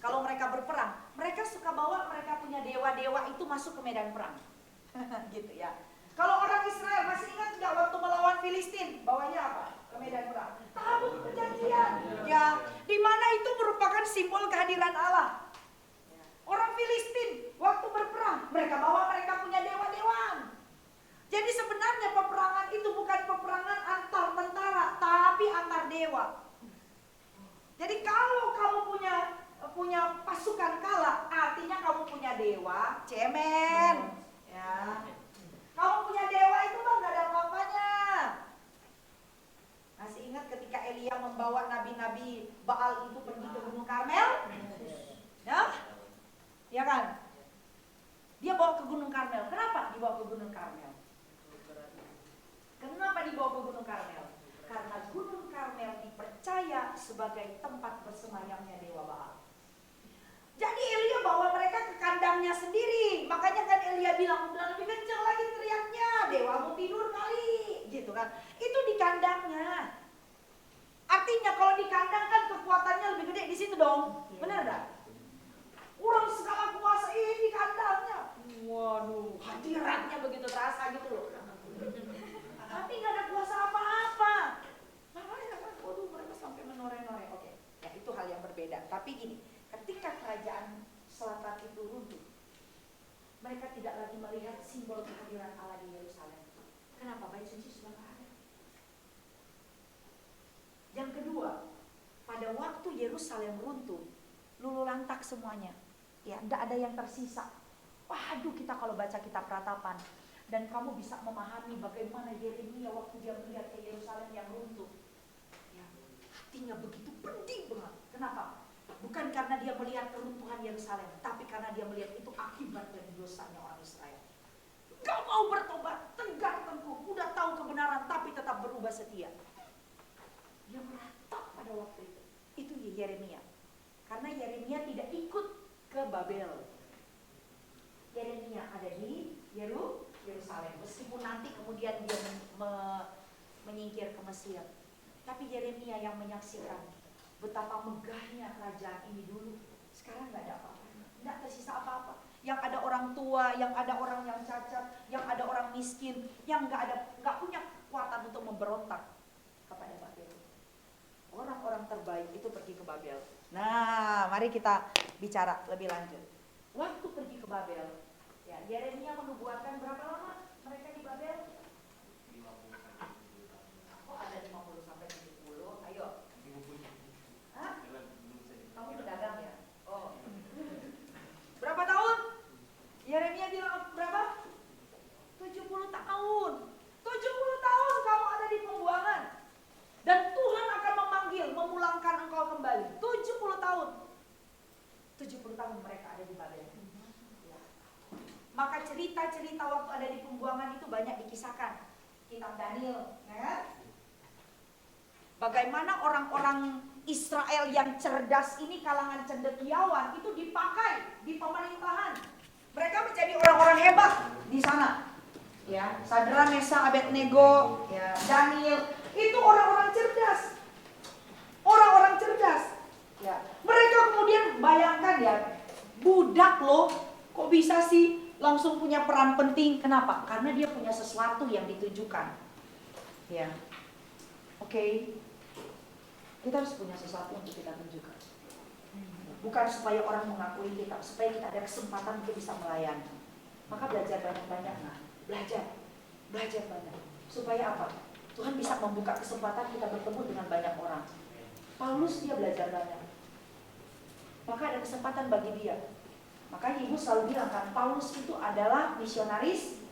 kalau mereka berperang, mereka suka bawa mereka punya dewa-dewa itu masuk ke medan perang, gitu ya. Kalau orang Israel masih ingat nggak waktu melawan Filistin, bawanya apa? Ke medan perang. Tabut perjanjian, ya, di mana itu merupakan simbol kehadiran Allah. Orang Filistin waktu berperang, mereka bawa mereka punya dewa-dewaan. Jadi sebenarnya peperangan itu bukan peperangan antar tentara, tapi antar dewa. Jadi kalau kamu punya pasukan kalah, artinya kamu punya dewa, cemen. Ya. Kamu punya dewa itu mah gak ada apa-apanya. Masih ingat ketika Elia membawa nabi-nabi Baal itu pergi ke Gunung Karmel? Ya? Ya kan? Dia bawa ke Gunung Karmel. Kenapa dibawa ke Gunung Karmel? Kenapa dibawa ke Gunung Karmel? Karena Gunung Karmel dipercaya sebagai tempat bersemayamnya dewa Baal. Jadi Elia bawa mereka ke kandangnya sendiri. Makanya kan Elia bilang, udah lebih kenceng lagi teriaknya, dewamu tidur kali, gitu kan. Itu di kandangnya. Artinya kalau di kandang kan kekuatannya lebih gede di situ dong. Benar enggak? Orang segala kuasa ini di kandangnya. Waduh, hadiratnya begitu terasa gitu loh. Tapi nggak ada kuasa apa-apa. Makanya kan, waduh, mereka sampai menoreh-noreh. Oke, ya itu hal yang berbeda. Tapi gini, ketika kerajaan selatan itu runtuh, mereka tidak lagi melihat simbol kehadiran Allah di Yerusalem. Kenapa? Bait suci sudah nggak ada. Yang kedua, pada waktu Yerusalem runtuh, lulu lantak semuanya. Ya, tidak ada yang tersisa. Waduh, kita kalau baca kitab Ratapan dan kamu bisa memahami bagaimana Yeremia waktu dia melihat ke Yerusalem yang runtuh. Ya, hatinya begitu pedih banget. Kenapa? Bukan karena dia melihat keruntuhan Yerusalem, tapi karena dia melihat itu akibat dari dosanya orang Israel. Gak mau bertobat, tegar tengkuk, udah tahu kebenaran tapi tetap berubah setia. Dia meratap pada waktu itu. Itu Yeremia. Karena Yeremia tidak ikut ke Babel. Yeremia ada di Yerusalem. Meskipun nanti kemudian dia menyingkir ke Mesir. Tapi Yeremia yang menyaksikan betapa megahnya kerajaan ini dulu. Sekarang nggak ada apa-apa, nggak tersisa apa-apa. Yang ada orang tua, yang ada orang yang cacat, yang ada orang miskin, yang nggak punya kekuatan untuk memberontak kepada Babel. Orang-orang terbaik itu pergi ke Babel. Nah, mari kita bicara lebih lanjut. Waktu pergi ke Babel, ya, Yeremia menubuatkan berapa lama mereka di Babel? 50 Oh, ada 50 sampai 70. Ayo. Hah? Kamu pedagang ya? Oh. Berapa tahun? Yeremia bilang berapa? 70 tahun. 70 tahun kamu ada di pembuangan. Dan Tuhan akan memanggil, memulangkan engkau kembali. 70 tahun. 70 tahun mereka ada di Babel. Ya. Maka cerita-cerita waktu ada di pembuangan itu banyak dikisahkan. Kitab Daniel, ya. Bagaimana orang-orang Israel yang cerdas ini, kalangan cendekiawan, itu dipakai di pemerintahan. Mereka menjadi orang-orang hebat di sana. Ya, Sadra, Mesa, Abednego, ya, Daniel, itu orang-orang cerdas. Orang-orang cerdas. Ya, mereka kemudian bayangkan ya, budak loh, kok bisa sih langsung punya peran penting? Kenapa? Karena dia punya sesuatu yang ditujukan. Ya, oke. Kita harus punya sesuatu untuk kita tunjukkan. Bukan supaya orang mengakui kita, supaya kita ada kesempatan untuk bisa melayani. Maka belajar banyak-banyak, nah, belajar banyak. Supaya apa? Tuhan bisa membuka kesempatan kita bertemu dengan banyak orang. Paulus dia belajar banyak. Maka ada kesempatan bagi dia. Makanya ibu selalu bilang kan, Paulus itu adalah misionaris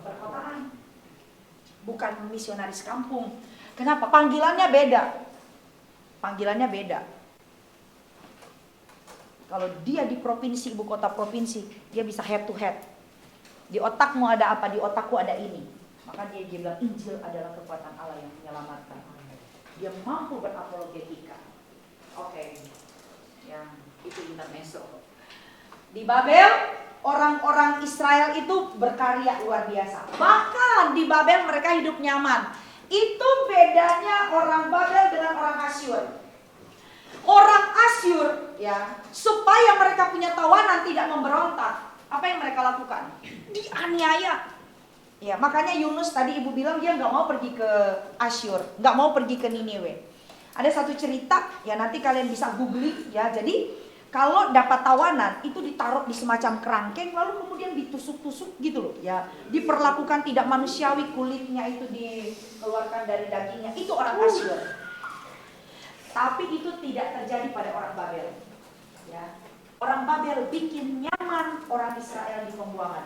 perkotaan, bukan misionaris kampung. Kenapa? Panggilannya beda. Kalau dia di provinsi, ibu kota provinsi, dia bisa head to head. Di otakmu ada apa? Di otakku ada ini. Maka dia bilang Injil adalah kekuatan Allah yang menyelamatkan. Dia mampu berapologetika. Oke. Yang itu intermezzo. Di Babel, orang-orang Israel itu berkarya luar biasa. Bahkan di Babel mereka hidup nyaman. Itu bedanya orang Babel dengan orang Asyur. Orang Asyur ya, supaya mereka punya tawanan tidak memberontak, apa yang mereka lakukan? Dianiaya. Ya, makanya Yunus tadi ibu bilang dia nggak mau pergi ke Asyur, nggak mau pergi ke Niniwe. Ada satu cerita ya, nanti kalian bisa googling ya. Jadi kalau dapat tawanan itu ditaruh di semacam kerangkeng lalu kemudian ditusuk-tusuk gitu loh ya. Diperlakukan tidak manusiawi, kulitnya itu dikeluarkan dari dagingnya. Itu orang Asyur. Tapi itu tidak terjadi pada orang Babel. Ya. Orang Babel bikin nyaman orang Israel di pembuangan.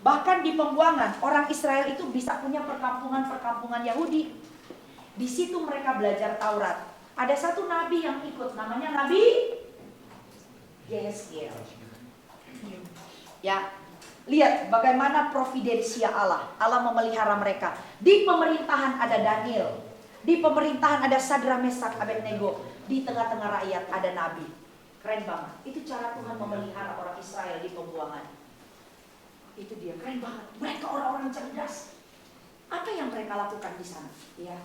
Bahkan di pembuangan orang Israel itu bisa punya perkampungan-perkampungan Yahudi. Di situ mereka belajar Taurat. Ada satu nabi yang ikut, namanya Nabi Yeskel. Ya, lihat bagaimana providensia Allah. Allah memelihara mereka. Di pemerintahan ada Daniel. Di pemerintahan ada Sadra, Mesak, Abednego. Di tengah-tengah rakyat ada nabi. Keren banget. Itu cara Tuhan memelihara orang Israel di pembuangan. Itu dia, keren banget. Mereka orang-orang cerdas. Apa yang mereka lakukan di sana? Ya.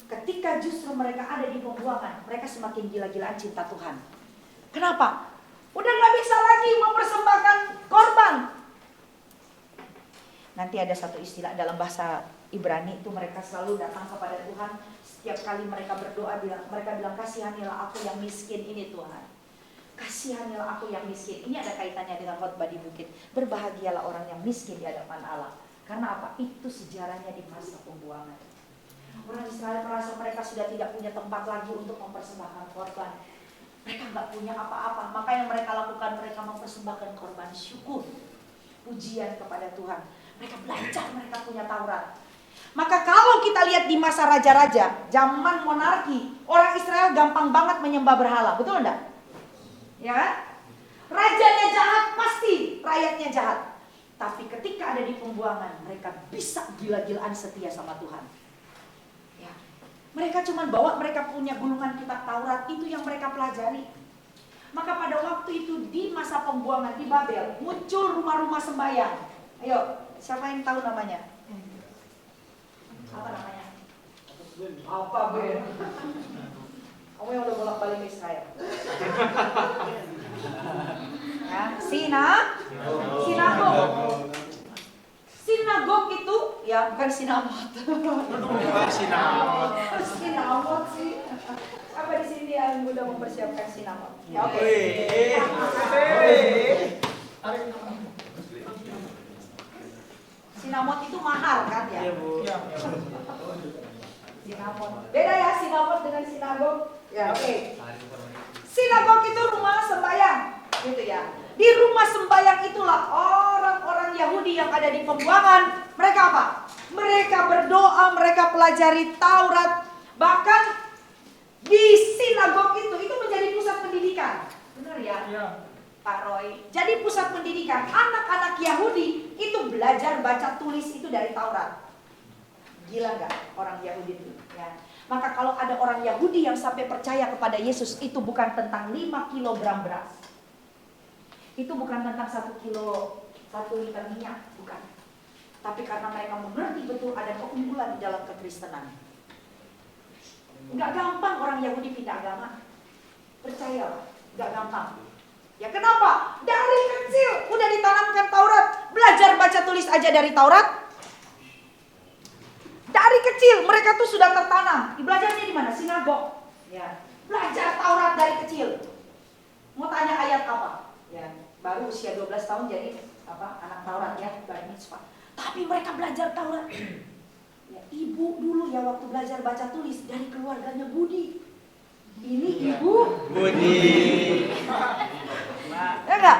Ketika justru mereka ada di pembuangan, mereka semakin gila-gilaan cinta Tuhan. Kenapa? Udah gak bisa lagi mempersembahkan korban. Nanti ada satu istilah dalam bahasa Ibrani itu, mereka selalu datang kepada Tuhan. Setiap kali mereka berdoa, mereka bilang, kasihanilah aku yang miskin ini Tuhan. Kasihanilah aku yang miskin. Ini ada kaitannya dengan khotbah di bukit. Berbahagialah orang yang miskin di hadapan Allah. Karena apa? Itu sejarahnya di masa pembuangan. Orang Israel merasa mereka sudah tidak punya tempat lagi untuk mempersembahkan korban. Mereka nggak punya apa-apa. Maka yang mereka lakukan, mereka mempersembahkan korban syukur, pujian kepada Tuhan. Mereka belajar, mereka punya Taurat. Maka kalau kita lihat di masa raja-raja, zaman monarki, orang Israel gampang banget menyembah berhala, betul enggak? Ya kan? Rajanya jahat, pasti rakyatnya jahat. Tapi ketika ada di pembuangan, mereka bisa gila-gilaan setia sama Tuhan. Ya. Mereka cuma bawa, mereka punya gulungan kitab Taurat, itu yang mereka pelajari. Maka pada waktu itu di masa pembuangan di Babel, muncul rumah-rumah sembahyang. Ayo, siapa yang tahu namanya? Apa namanya? Apa Ben? Kamu yang udah bolak-balik Israel. Ya, sinagog. Sinagog itu ya bukan sinamot. Sinamot sih. Apa di sini yang udah mempersiapkan sinamot? Ya, oke. Sinamot itu mahal kan ya? Iya, Bu. Sinamot. Beda ya sinamot dengan sinagog. Ya, oke. Sinagog itu rumah sembahyang, gitu ya. Di rumah sembahyang itulah orang-orang Yahudi yang ada di pembuangan, mereka apa? Mereka berdoa, mereka pelajari Taurat. Bahkan di sinagog itu menjadi pusat pendidikan. Benar ya? Iya. Pak Roy. Jadi pusat pendidikan anak-anak Yahudi itu belajar baca tulis itu dari Taurat. Gila nggak orang Yahudi itu? Ya. Maka kalau ada orang Yahudi yang sampai percaya kepada Yesus, itu bukan tentang 5 kilogram beras. Itu bukan tentang 1 liter minyak, bukan. Tapi karena mereka mengerti betul ada keunggulan di dalam kekristenan. Nggak gampang orang Yahudi pindah agama. Percaya, nggak gampang. Ya kenapa? Dari kecil udah ditanamkan Taurat. Belajar baca tulis aja dari Taurat. Dari kecil mereka tuh sudah tertanam. Belajarnya di mana? Sinagog. Ya. Belajar Taurat dari kecil. Mau tanya ayat apa? Ya, baru usia 12 tahun jadi anak Taurat ya, bar mitzvah. Tapi mereka belajar Taurat. Ya, ibu dulu ya waktu belajar baca tulis dari keluarganya Budi. Ini ibu Budi. Ya enggak?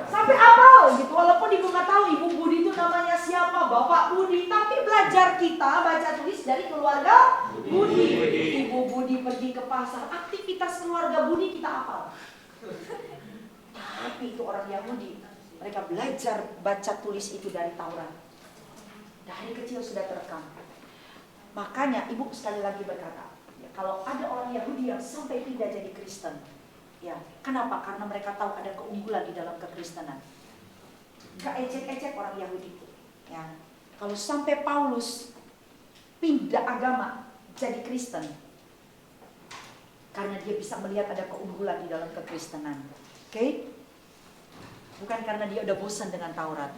Sampai hafal gitu, walaupun ibu nggak tahu ibu Budi itu namanya siapa, bapak Budi, tapi belajar kita baca tulis dari keluarga Budi. Ibu Budi pergi ke pasar, aktivitas keluarga Budi kita hafal. Tapi itu orang Yahudi, mereka belajar baca tulis itu dari Taurat. Dari kecil sudah terekam. Makanya ibu sekali lagi berkata, ya, kalau ada orang Yahudi yang sampai pindah jadi Kristen, ya, kenapa? Karena mereka tahu ada keunggulan di dalam kekristenan. Gak ejek-ejek orang Yahudi itu. Ya, kalau sampai Paulus pindah agama jadi Kristen. Karena dia bisa melihat ada keunggulan di dalam kekristenan. Oke? Bukan karena dia udah bosan dengan Taurat.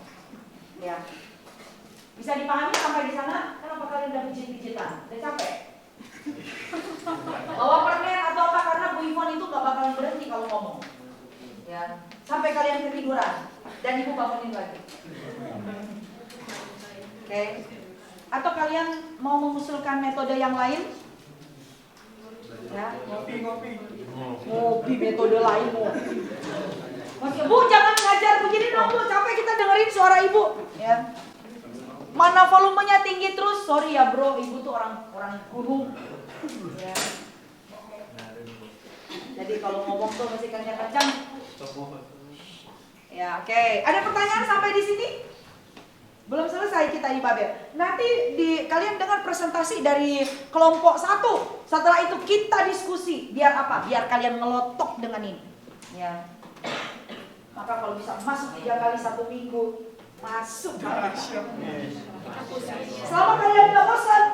Ya. Bisa dipahami sampai di sana? Kenapa kalian udah pijit-pijitan? Udah capek? Bawa permen atau apa? Karena Bu Ivon itu gak bakalan berhenti kalau ngomong. Ya. Sampai kalian ketiduran. Dan Ibu bangunin lagi. Oke. Atau kalian mau mengusulkan metode yang lain? Ya. Ngopi metode lain mau. Bu, jangan ngajar begini dong Bu, capek kita dengerin suara Ibu. Ya. Mana volumenya tinggi terus? Sorry ya bro, Ibu tuh orang gunung. Ya. Jadi kalau ngomong tuh mesti kencang-kencang. Ya, oke. Ada pertanyaan sampai di sini? Belum selesai kita di Babel. Nanti kalian dengar presentasi dari kelompok 1. Setelah itu kita diskusi. Biar apa? Biar kalian ngelotok dengan ini. Ya. Maka kalau bisa masuk 3 kali 1 minggu, masuk. Selama kalian gak bosan.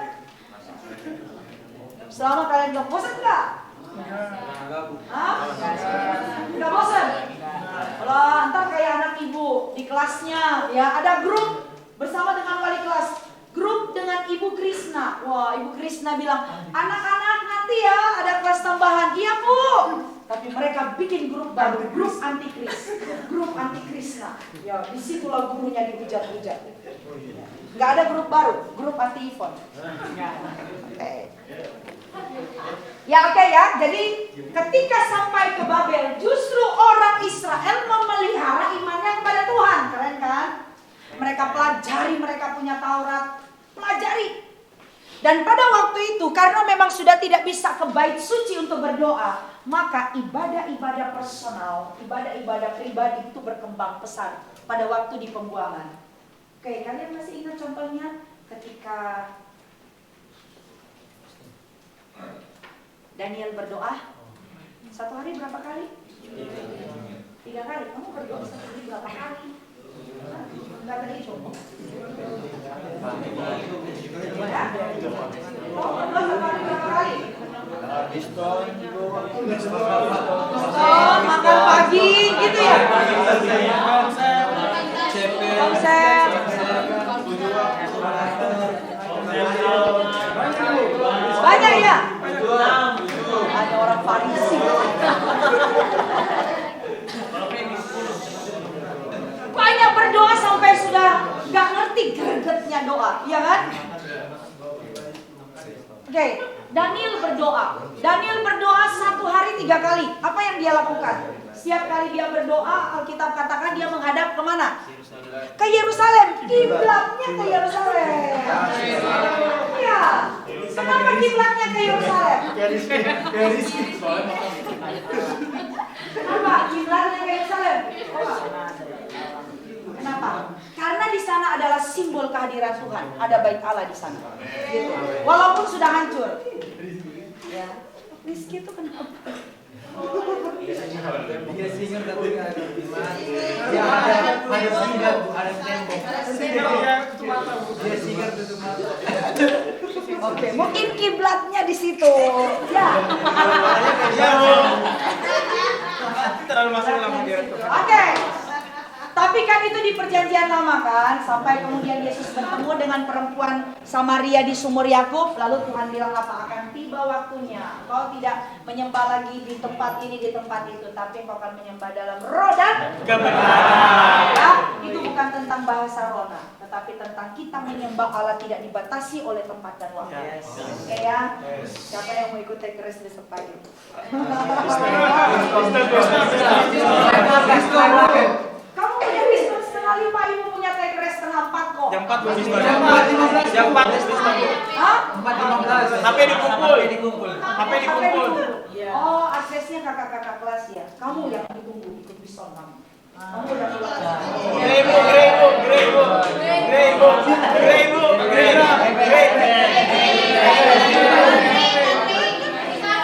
Selama kalian gak bosan gak? Hah? Gak bosan? Kalau ntar kayak anak ibu di kelasnya, ya ada grup bersama dengan wali kelas, grup dengan Ibu Krisna. Wah, Ibu Krisna bilang, anak-anak nanti ya ada kelas tambahan. Iya Bu. Tapi mereka bikin grup baru, grup anti Kris, grup anti Krisna. Ya, disitulah gurunya dihujat-hujat. Gak ada grup baru, grup anti Ivon. Oke. Ya oke ya, jadi ketika sampai ke Babel, justru orang Israel memelihara imannya kepada Tuhan. Keren kan? Mereka pelajari, mereka punya Taurat, pelajari. Dan pada waktu itu, karena memang sudah tidak bisa ke bait suci untuk berdoa, maka ibadah-ibadah personal, ibadah-ibadah pribadi itu berkembang pesat pada waktu di pembuangan. Oke, kalian masih ingat contohnya ketika Daniel berdoa 1 hari berapa kali? 3 kali. Kamu berdoa 1 hari berapa kali? Enggak terhitung. Ya? Kamu berdoa 1 hari berapa kali? Biston, makan pagi gitu ya? Konser. Banyak ya? Ada orang Farisi. Banyak berdoa sampai sudah gak ngerti gregetnya doa, iya kan? Oke, Daniel berdoa. Daniel berdoa 1 hari 3 kali. Apa yang dia lakukan? Setiap kali dia berdoa, Alkitab katakan dia menghadap kemana? Ke Yerusalem. Kiblatnya ke Yerusalem. Ya. Kenapa kiblatnya ke Yerusalem? Kenapa kiblatnya ke Yerusalem? Kenapa? Karena di sana adalah simbol kehadiran Tuhan. Ada bait Allah di sana. Gitu. Walaupun sudah hancur. Ya. Rizky itu kenapa? Dia singa tapi nggak ada iman. Ya ada singa, ada tembok. Dia singa tutup mata. Oke, mungkin kiblatnya di situ. Ya. Terlalu masuk dalam dia. Oke. Tapi kan itu di perjanjian lama kan, sampai kemudian Yesus bertemu dengan perempuan Samaria di sumur Yakub, lalu Tuhan bilang apa? Akan tiba waktunya. Kau tidak menyembah lagi di tempat ini, di tempat itu, tapi kau akan menyembah dalam roh dan kebenaran. Ya, itu bukan tentang bahasa rona, tetapi tentang kita menyembah Allah tidak dibatasi oleh tempat dan waktu. Oke ya? Siapa yang mau ikut take rest besok pagi? Kamu punya Kristen setengah 5, Ibu punya take rest setengah 4 kok. Jam 4 Jam 4 Hah? 4:15. HP dikumpul. Oh, aksesnya kakak-kakak kelas ya. Kamu yang ditunggu ikut bison kamu. Kamu udah keluar.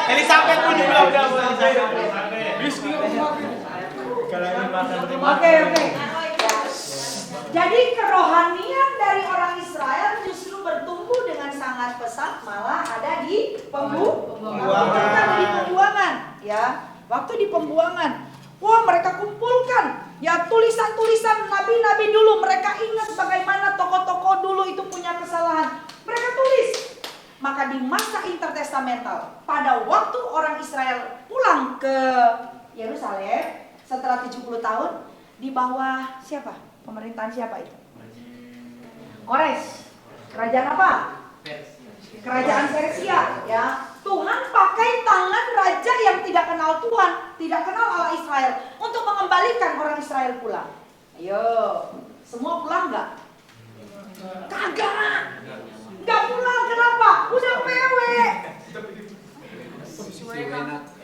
Elizabeth pun juga udah. Oke. Jadi kerohanian dari orang Israel justru bertumbuh dengan sangat masa malah ada di pembuangan. Di pembuangan, ya. Waktu di pembuangan, wah mereka kumpulkan ya tulisan-tulisan nabi-nabi dulu. Mereka ingat bagaimana tokoh-tokoh dulu itu punya kesalahan. Mereka tulis. Maka di masa intertestamental, pada waktu orang Israel pulang ke Yerusalem setelah 70 tahun, di bawah siapa? Pemerintahan siapa itu? Kores. Kerajaan apa? Kerajaan Persia, ya. Tuhan pakai tangan raja yang tidak kenal Tuhan, tidak kenal Allah Israel untuk mengembalikan orang Israel pulang. Ayo, semua pulang nggak? Kagak. Nggak pulang, kenapa? Udah PW.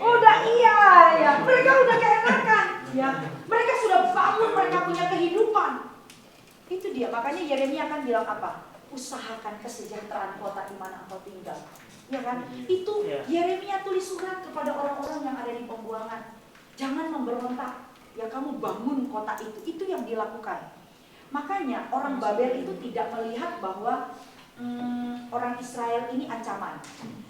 Udah iya, ya. Mereka udah keenakan, ya. Mereka sudah bangun, mereka punya kehidupan. Itu dia, makanya Yeremia akan bilang apa? Usahakan kesejahteraan kota di mana engkau tinggal. Ya kan? Itu Yeremia tulis surat kepada orang-orang yang ada di pembuangan. Jangan memberontak. Ya kamu bangun kota itu. Itu yang dilakukan. Makanya orang Babel itu tidak melihat bahwa orang Israel ini ancaman.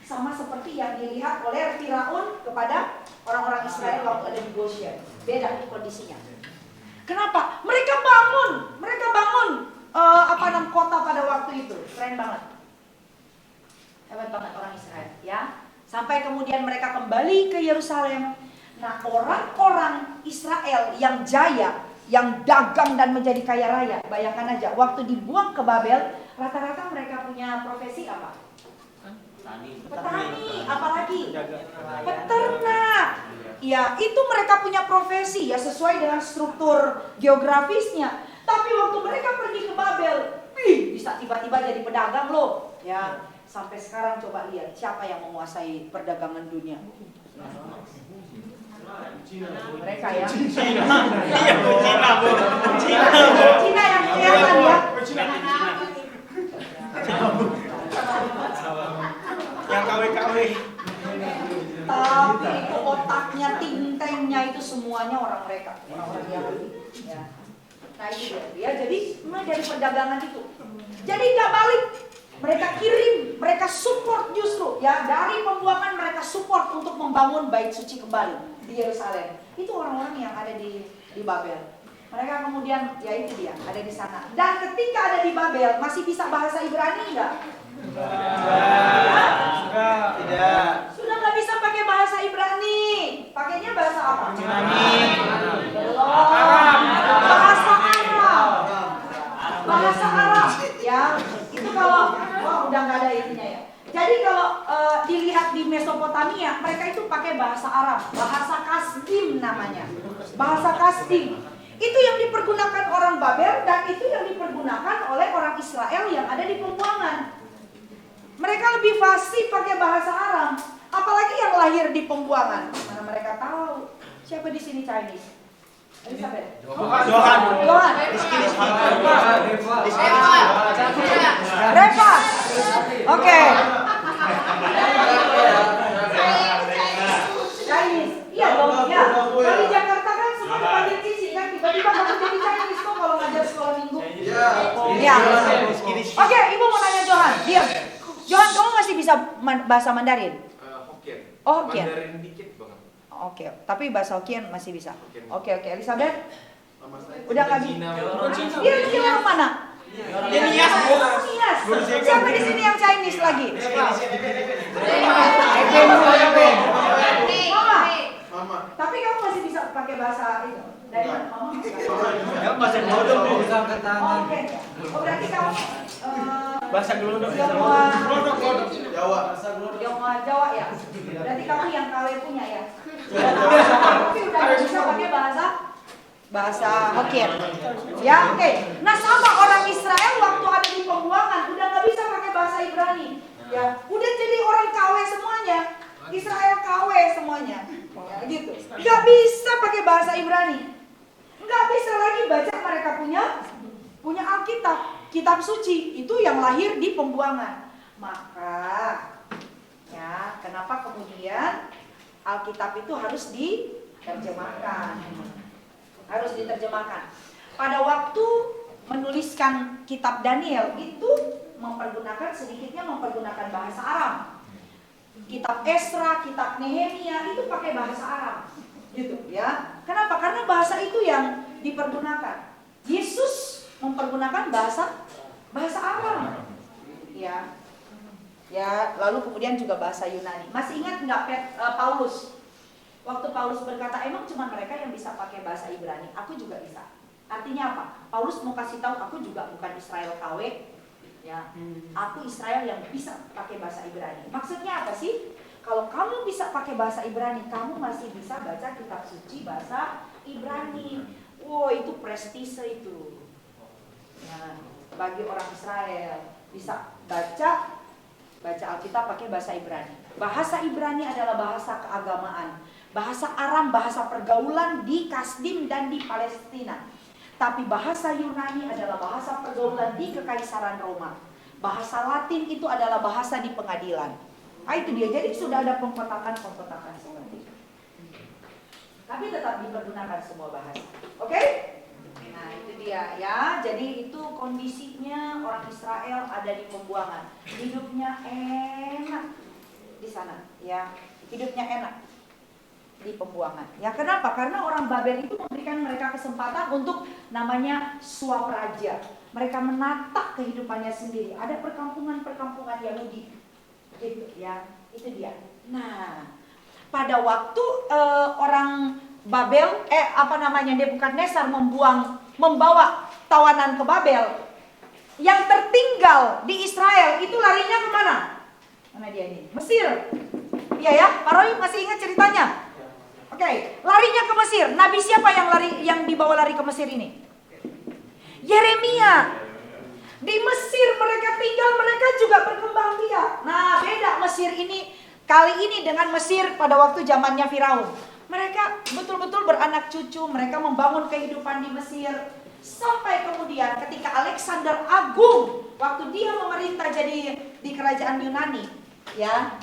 Sama seperti yang dilihat oleh Firaun kepada orang-orang Israel waktu ada di Goshen. Beda kondisinya. Kenapa? Mereka bangun kota pada waktu itu. Keren banget. Hebat banget orang Israel, ya. Sampai kemudian mereka kembali ke Yerusalem. Nah, orang-orang Israel yang jaya, yang dagang dan menjadi kaya raya, bayangkan aja, waktu dibuang ke Babel, rata-rata mereka punya profesi apa? Petani, apalagi? Peternak. Ya, itu mereka punya profesi ya sesuai dengan struktur geografisnya. Tapi waktu mereka pergi ke Babel, bisa tiba-tiba jadi pedagang loh. Ya, sampai sekarang coba lihat siapa yang menguasai perdagangan dunia. Mereka ya. Cina yang kelihatan ya. Yang KW-KW. Tapi itu otaknya, tintengnya itu semuanya orang mereka, orang-orang Yahudi. Ya. Nah itu dia. Jadi mulai dari perdagangan itu. Jadi nggak balik. Mereka kirim, mereka support justru. Ya dari pembuangan mereka support untuk membangun bait suci kembali di Yerusalem. Itu orang-orang yang ada di Babel. Mereka kemudian ya itu dia ada di sana. Dan ketika ada di Babel masih bisa bahasa Ibrani nggak? Tidak. Sudah nggak bisa pakai bahasa Ibrani. Pakainya bahasa apa? Belum. Bahasa Arab. Bahasa Arab. Ya, itu kalau udah nggak ada itunya ya. Jadi kalau dilihat di Mesopotamia, mereka itu pakai bahasa Arab, bahasa Kasdim namanya. Bahasa Kasdim. Itu yang dipergunakan orang Babel dan itu yang dipergunakan oleh orang Israel yang ada di pembuangan. Mereka lebih fasih pakai bahasa Arab, apalagi yang lahir di pembuangan. Mana mereka tahu siapa di sini Chinese? Elizabeth. Johan. Reva. Oke. Chinese. Iya dong, ya. Kalau di Jakarta kan semua dipanggil Cici kan, tiba-tiba kamu jadi Chinese kok kalau ngajar sekolah minggu. Iya. Oke, Ibu mau nanya Johan. Diam. Johan, kamu masih bisa bahasa Mandarin? Hokkien. Oh, Hokkien. Mandarin dikit banget. Oke, tapi bahasa Hokkien masih bisa. Hokkien. Oke, Elizabeth? Nama saya Udah nggak Cina. Dia orang mana? Dia Nias, Bu. Nias. Siapa di sini yang Chinese lagi? Mama. Tapi kamu masih bisa pakai bahasa itu? Dari mana? Mama? Ya bahasa bodoh Bu. Oke. Oh, berarti kamu Bahasa gelodok. Jawa ya. Berarti kamu yang KW punya ya. Tapi udah nggak bisa pakai bahasa Hokkien. Ya, oke. Nah, sama orang Israel waktu ada di pembuangan udah nggak bisa pakai bahasa Ibrani. Ya, udah jadi orang KW semuanya. Israel KW semuanya. Ya, gitu. Nggak bisa pakai bahasa Ibrani. Nggak bisa lagi baca mereka punya Alkitab, kitab suci itu yang lahir di pembuangan. Maka ya, kenapa kemudian Alkitab itu harus diterjemahkan? Harus diterjemahkan. Pada waktu menuliskan kitab Daniel itu mempergunakan sedikitnya mempergunakan bahasa Aram. Kitab Esra, kitab Nehemia itu pakai bahasa Aram, gitu ya. Kenapa? Karena bahasa itu yang dipergunakan. Yesus mempergunakan bahasa Aram, ya. Ya, lalu kemudian juga bahasa Yunani. Masih ingat nggak Paulus? Waktu Paulus berkata, emang cuma mereka yang bisa pakai bahasa Ibrani, aku juga bisa. Artinya apa? Paulus mau kasih tahu, aku juga bukan Israel KW, ya. Aku Israel yang bisa pakai bahasa Ibrani. Maksudnya apa sih? Kalau kamu bisa pakai bahasa Ibrani, kamu masih bisa baca kitab suci bahasa Ibrani. Wow, itu prestise itu. Ya, bagi orang Israel bisa baca Alkitab pakai bahasa Ibrani. Bahasa Ibrani adalah bahasa keagamaan. Bahasa Aram, bahasa pergaulan di Kasdim dan di Palestina. Tapi bahasa Yunani adalah bahasa pergaulan di Kekaisaran Roma. Bahasa Latin itu adalah bahasa di pengadilan. Nah, itu dia. Jadi sudah ada pengkotakan seperti itu. Tapi tetap dipergunakan semua bahasa. Oke? Nah, itu dia ya. Jadi itu kondisinya orang Israel ada di pembuangan. Hidupnya enak di sana, ya. Hidupnya enak di pembuangan. Ya, kenapa? Karena orang Babel itu memberikan mereka kesempatan untuk namanya suap raja. Mereka menata kehidupannya sendiri. Ada perkampungan-perkampungan Yahudi, gitu ya. Itu dia. Nah, pada waktu orang Babel, Nebukadnezar membawa tawanan ke Babel, yang tertinggal di Israel itu larinya kemana? Mana dia ini? Mesir. Iya ya, Pak Roy masih ingat ceritanya? Oke, larinya ke Mesir. Nabi siapa yang dibawa lari ke Mesir ini? Yeremia. Di Mesir mereka tinggal, mereka juga berkembang biak. Nah, beda Mesir ini kali ini dengan Mesir pada waktu zamannya Firaun. Mereka betul-betul beranak cucu, mereka membangun kehidupan di Mesir. Sampai kemudian ketika Alexander Agung, waktu dia memerintah jadi di kerajaan Yunani, ya,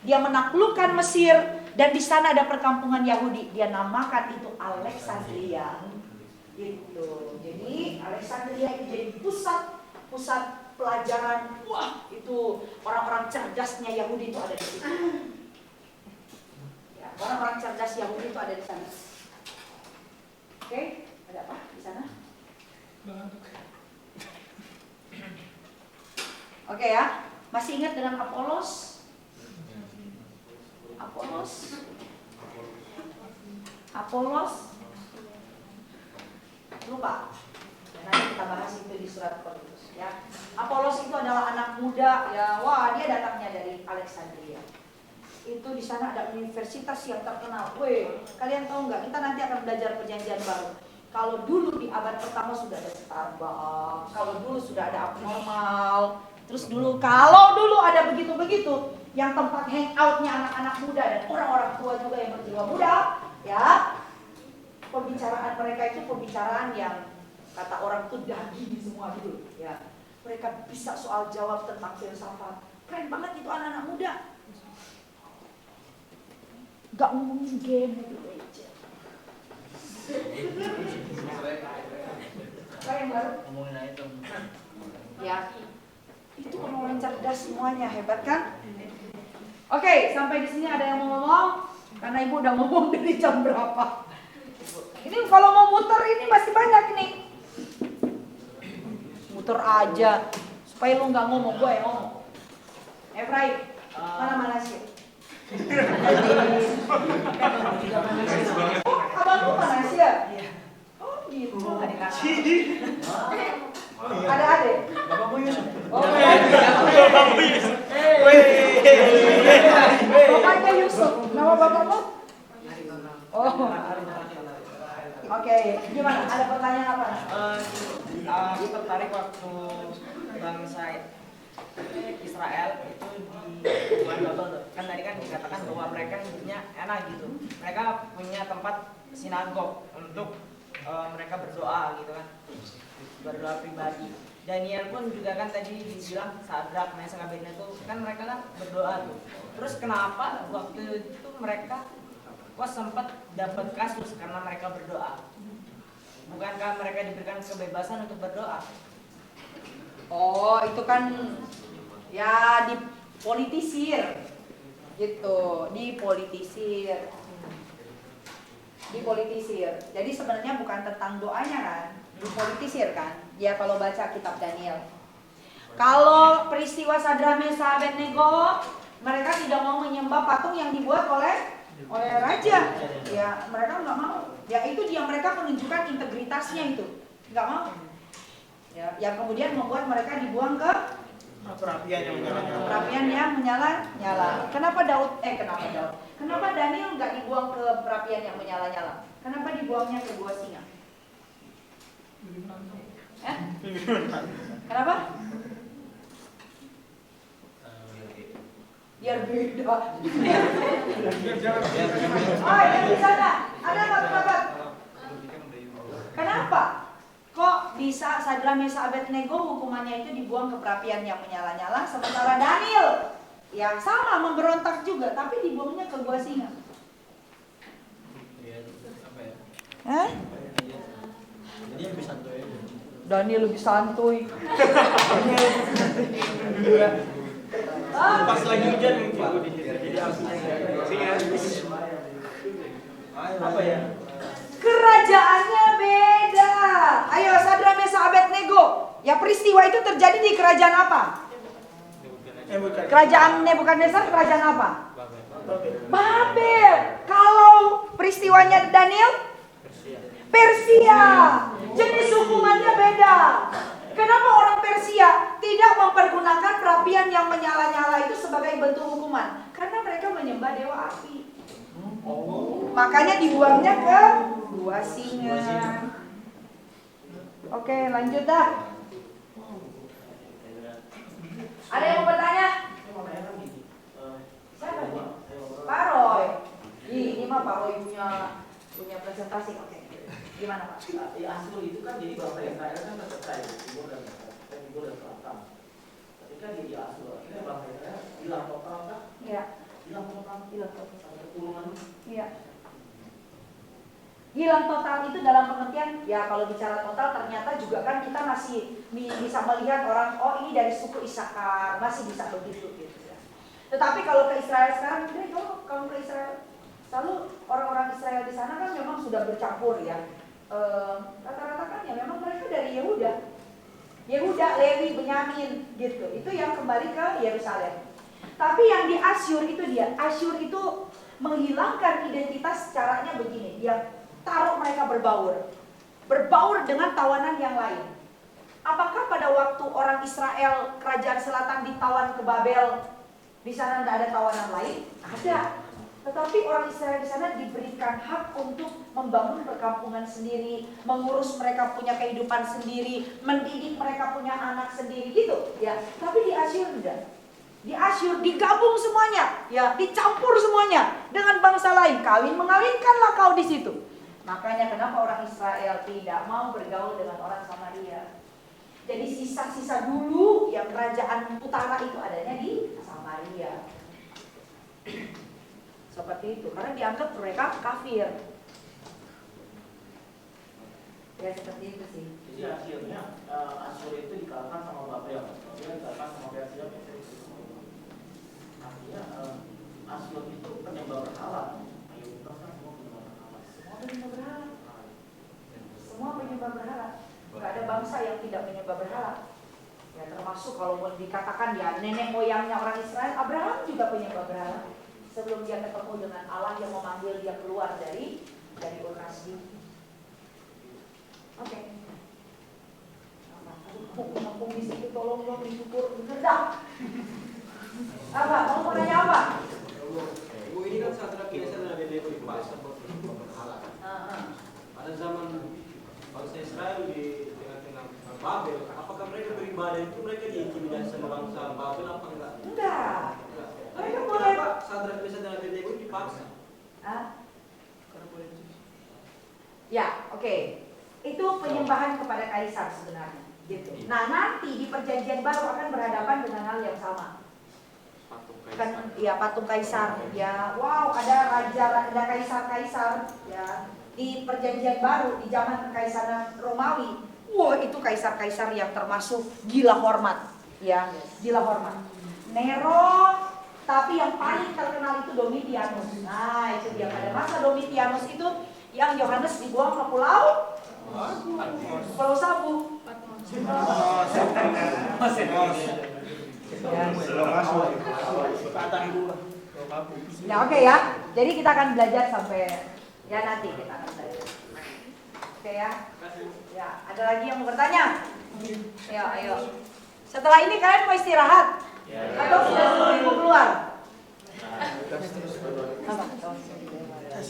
dia menaklukkan Mesir dan di sana ada perkampungan Yahudi. Dia namakan itu Alexandria. Gitu. Jadi Alexandria itu jadi pusat pelajaran. Wah, itu orang-orang cerdasnya Yahudi itu ada di situ. Ya, orang-orang cerdas Yahudi itu ada di sana. Oke, ada apa di sana? Oke ya, masih ingat dengan Apolos? Lupa. Nanti kita bahas itu di surat Korintus ya. Apolos itu adalah anak muda ya. Wah, dia datangnya dari Alexandria. Itu di sana ada universitas yang terkenal. Weh, kalian tahu nggak? Kita nanti akan belajar perjanjian baru. Kalau dulu di abad pertama sudah ada Starbucks, kalau dulu sudah ada abnormal, terus kalau dulu ada begitu-begitu, yang tempat hangoutnya anak-anak muda dan orang-orang tua juga yang berjiwa muda, ya. Pembicaraan mereka itu pembicaraan yang kata orang itu daging semua gitu, ya. Mereka bisa soal jawab tentang filsafat. Keren banget itu anak-anak muda. Gak ngomongin game gitu aja. Yang baru Ngomongin itu. ya, itu orang-orang cerdas semuanya, hebat kan? Oke, sampai di sini ada yang mau ngomong? Karena ibu udah ngomong dari jam berapa? Ini kalau mau muter ini masih banyak nih. Muter aja supaya lu nggak ngomong, gue yang ngomong. Efraim, mana sih? Oh, abang lu Malaysia? Oh gitu. Ada adik? Bapakmu Yusuf. Oh, bapaknya Yusuf. Nama bapakmu? Oh. Oke, gimana? Ada pertanyaan apa? Aku tertarik waktu bangsa Israel itu di kan tadi kan dikatakan bahwa mereka hidupnya enak gitu. Mereka punya tempat sinagog untuk mereka berdoa gitu kan, berdoa pribadi. Daniel pun juga kan tadi dibilang Sadrak, Mesek, Abednego itu kan mereka kan berdoa tuh. Terus kenapa waktu itu mereka kok sempat dapat kasus karena mereka berdoa? Bukankah mereka diberikan kebebasan untuk berdoa? Oh, itu kan ya dipolitisir. Gitu, dipolitisir. Jadi sebenarnya bukan tentang doanya kan, dipolitisir kan. Ya kalau baca kitab Daniel. Kalau peristiwa Sadrak Mesah Abednego, mereka tidak mau menyembah patung yang dibuat oleh raja. Ya, mereka nggak mau. Ya itu dia, mereka menunjukkan integritasnya itu. Nggak mau. Ya, yang kemudian membuat mereka dibuang ke Perapian yang menyala-nyala. Kenapa Daniel nggak dibuang ke perapian yang menyala-nyala? Kenapa dibuangnya ke gua singa? Kenapa? Biar beda. Oh, yang di sana ada apa? Kenapa? Kok bisa Sadrak Mesah Abednego hukumannya itu dibuang ke perapian yang menyala-nyala, sementara Daniel yang sama memberontak juga tapi dibuangnya ke gua singa? Jadi lebih santuy. Daniel lebih santuy. Pas lagi hujan mungkin di situ. Jadi apa ya? Kerajaannya beda. Ayo, Sadrak Mesah Abednego. Ya, peristiwa itu terjadi di kerajaan apa? Kerajaan Nebukadnezar, kerajaan apa? Babel. Kalau peristiwanya Daniel? Persia. Jenis hukumannya beda. Kenapa orang Persia tidak mempergunakan perapian yang menyala-nyala itu sebagai bentuk hukuman? Karena mereka menyembah dewa api. Makanya dibuangnya ke gua singa. Oke, lanjut dah. Ada yang mau bertanya? Siapa ini? Pak Roy. Ini mah Pak Roy punya presentasi. Oke. Gimana Pak? Ya Asyur itu kan jadi bangsa Israel kan tercerai timur dan selatan. Ketika dia di Asyur, akhirnya bangsa Israel hilang total kan? Iya. Hilang total. Keturunan. Iya. Hilang total itu dalam pengertian, ya kalau bicara total ternyata juga kan kita masih bisa melihat orang, oh ini dari suku Isakar, masih bisa begitu gitu ya. Tetapi kalau ke Israel sekarang, kalau ke Israel, selalu orang-orang Israel di sana kan memang sudah bercampur ya. Rata-rata kan ya memang mereka dari Yehuda, Lewi, Benyamin gitu. Itu yang kembali ke Yerusalem. Tapi yang di Asyur itu Asyur itu menghilangkan identitas, caranya begini, dia taruh mereka berbaur dengan tawanan yang lain. Apakah pada waktu orang Israel kerajaan selatan ditawan ke Babel, di sana tidak ada tawanan lain? Ada. Tetapi orang Israel di sana diberikan hak untuk membangun perkampungan sendiri, mengurus mereka punya kehidupan sendiri, mendidik mereka punya anak sendiri gitu ya. Tapi di Asyur enggak. Di Asyur digabung semuanya, ya, dicampur semuanya dengan bangsa lain. Mengawinkanlah kau di situ. Makanya kenapa orang Israel tidak mau bergaul dengan orang Samaria. Jadi sisa-sisa dulu yang kerajaan utara itu adanya di Samaria. Seperti itu, karena dianggap mereka kafir. Ya seperti itu sih. Jadi akhirnya Asyur itu dikalahkan sama Babel, dikalahkan sama Persia. Artinya Asyur itu penyembah berhala. Semua penyembah berhala. Gak ada bangsa yang tidak menyembah berhala. Ya termasuk kalau mau dikatakan ya nenek moyangnya orang Israel, Abraham juga penyembah berhala. Sebelum dia ketemu dengan Allah yang memanggil dia keluar dari Ur Kasdim. Oke. Mumpung di situ tolong dong disyukur bener dah. Apa? Mau nanya apa? Bu, ini kan Sadrak Mesah dan Abednego dipaksa buat berhala. Pada zaman bangsa Israel di tengah-tengah Babel, apakah mereka beribadah itu mereka diintimidasi sama bangsa Babel apa enggak? Enggak. Mereka boleh. Kenapa Sadrak Mesah dan Abednego dipaksa? Karena boleh Ya, oke. Itu penyembahan kepada kaisar sebenarnya, gitu. Nah, nanti di perjanjian baru akan berhadapan dengan hal yang sama. Kan ya patung kaisar, ya. Wow, ada raja, ada kaisar-kaisar, ya. Di perjanjian baru di zaman kekaisaran Romawi, Wah, itu kaisar-kaisar yang termasuk gila hormat, ya, gila hormat. Nero, tapi yang paling terkenal itu Domitianus. Nah, itu dia pada masa Domitianus itu yang Yohanes dibuang ke pulau Sabu. Ya, oke ya. Jadi kita akan belajar sampai ya nanti kita akan belajar. Oke ya. Ya, ada lagi yang mau bertanya? Ayo. Setelah ini kalian mau istirahat? Atau sudah seminggu keluar?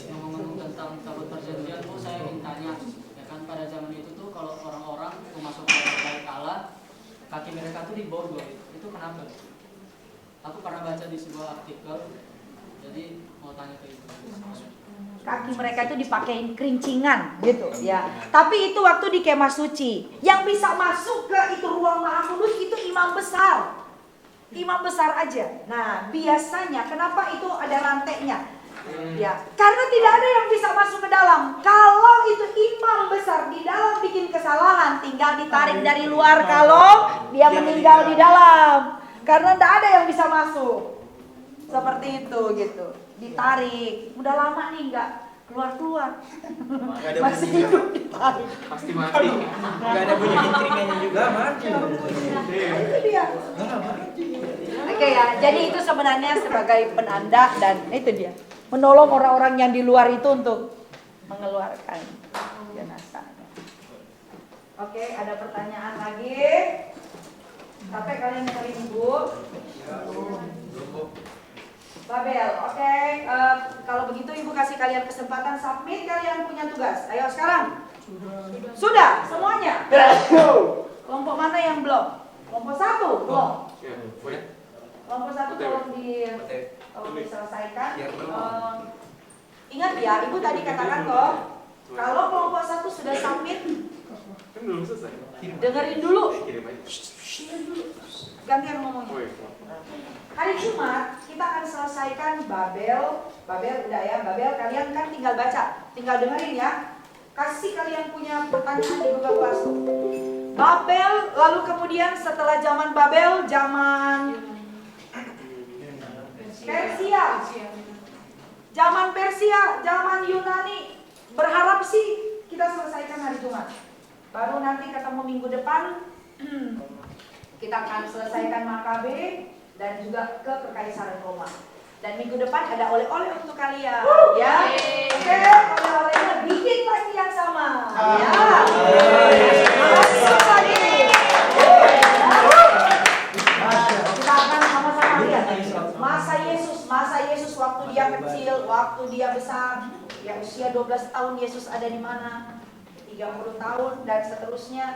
Ngomong tentang tabut perjanjian, saya ingin tanya, ya kan pada zaman itu tuh kalau orang-orang tuh masuk ke bait Allah, kaki mereka tuh diborgol, itu kenapa? Aku pernah baca di sebuah artikel, jadi mau tanya ke itu. Kaki mereka itu dipakein kerincingan gitu ya. Tapi itu waktu di kemah suci. Yang bisa masuk ke itu ruang maha kudus itu imam besar. Imam besar aja. Nah, biasanya kenapa itu ada rantainya? Ya, karena tidak ada yang bisa masuk ke dalam. Kalau itu imam besar di dalam bikin kesalahan, tinggal ditarik dari luar kalau dia meninggal di dalam. Karena tidak ada yang bisa masuk. Seperti itu gitu. Ditarik. Udah lama nih nggak keluar-keluar. Masih hidup ditarik. Pasti mati. Gak ada bunyi keringannya juga mati. Itu dia. Oke ya, jadi itu sebenarnya sebagai penanda dan itu dia. Menolong orang-orang yang di luar itu untuk mengeluarkan jenazahnya. Oke, ada pertanyaan lagi? Sampai kalian dengerin Ibu. Babel, oke. Kalau begitu Ibu kasih kalian kesempatan submit, kalian punya tugas. Ayo sekarang. Sudah semuanya. Kelompok mana yang belum? Kelompok 1 belum. Kelompok 1 tolong diselesaikan. Ingat ya, Ibu tadi katakan kok, kalau kelompok 1 sudah submit, dengerin dulu. Gantian ngomongnya. Hari Jumat kita akan selesaikan Babel udah ya, Babel kalian kan tinggal baca, tinggal dengerin ya. Kasih kalian punya pertanyaan di Google Classroom. Babel, lalu kemudian setelah zaman Babel, zaman Persia, zaman Persia, zaman Yunani. Berharap sih kita selesaikan hari Jumat. Baru nanti ketemu minggu depan kita akan selesaikan Makabe dan juga ke Kekaisaran Roma. Dan minggu depan ada oleh-oleh untuk kalian, ya. Oke, oleh-olehnya bikin lagi yang sama, ya. Masuk lagi. Kita akan sama-sama lihat masa Yesus waktu dia kecil, waktu dia besar, ya usia 12 tahun Yesus ada di mana, 30 tahun dan seterusnya.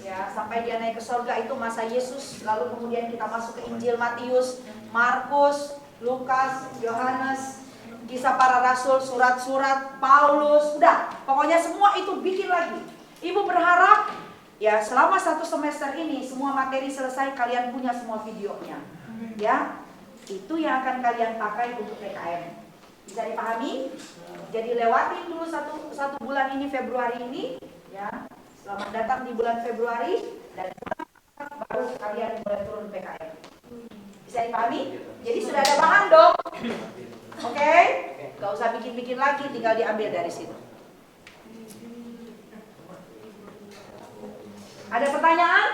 Ya, sampai dia naik ke surga itu masa Yesus. Lalu kemudian kita masuk ke Injil Matius, Markus, Lukas, Yohanes, kisah para rasul, surat-surat Paulus. Udah, pokoknya semua itu bikin lagi. Ibu berharap ya selama 1 semester ini semua materi selesai, kalian punya semua videonya. Ya, itu yang akan kalian pakai untuk PKM. Bisa dipahami? Jadi lewatin dulu satu bulan ini, Februari ini, ya. Selamat datang di bulan Februari dan baru kalian mulai turun PKM. Bisa dipahami? Jadi sudah ada bahan dong. Oke? Gak usah bikin-bikin lagi, tinggal diambil dari situ. Ada pertanyaan?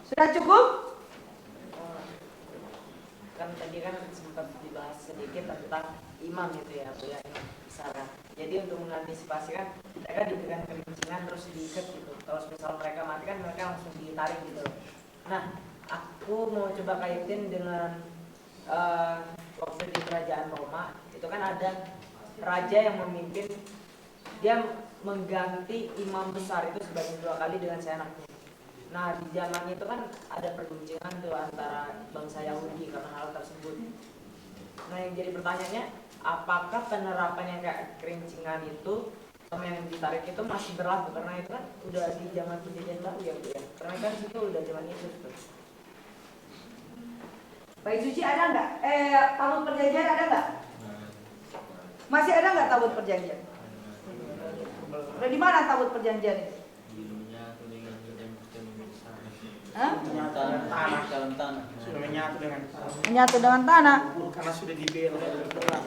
Sudah cukup? Kan tadi kan sempat dibahas sedikit tentang imam itu ya, Bu ya, Sarah. Jadi untuk mengantisipasi kan mereka diberikan kerincingan terus diikat gitu. Kalau misal mereka mati kan mereka langsung ditarik gitu. Nah, aku mau coba kaitin dengan waktu di kerajaan Roma itu kan ada raja yang memimpin, dia mengganti imam besar itu sebanyak 2 kali dengan seenaknya. Nah, di zaman itu kan ada perguncingan tuh antara bangsa Yahudi karena hal tersebut. Nah, yang jadi pertanyaannya, apakah penerapan yang kayak kerincingan itu sama yang ditarik itu masih berlaku? Karena itu kan udah di zaman perjanjian baru ya, Bu ya. Karena kan itu udah zaman Yesus tuh. Baik suci ada nggak? Tabut perjanjian ada nggak? Masih ada nggak tabut perjanjian? Udah di mana tabut perjanjian itu? Hah? Menyatu dengan tanah, dalam tanah. Sudah menyatu dengan tanah. Menyatu dengan tanah. Karena sudah dibela perang.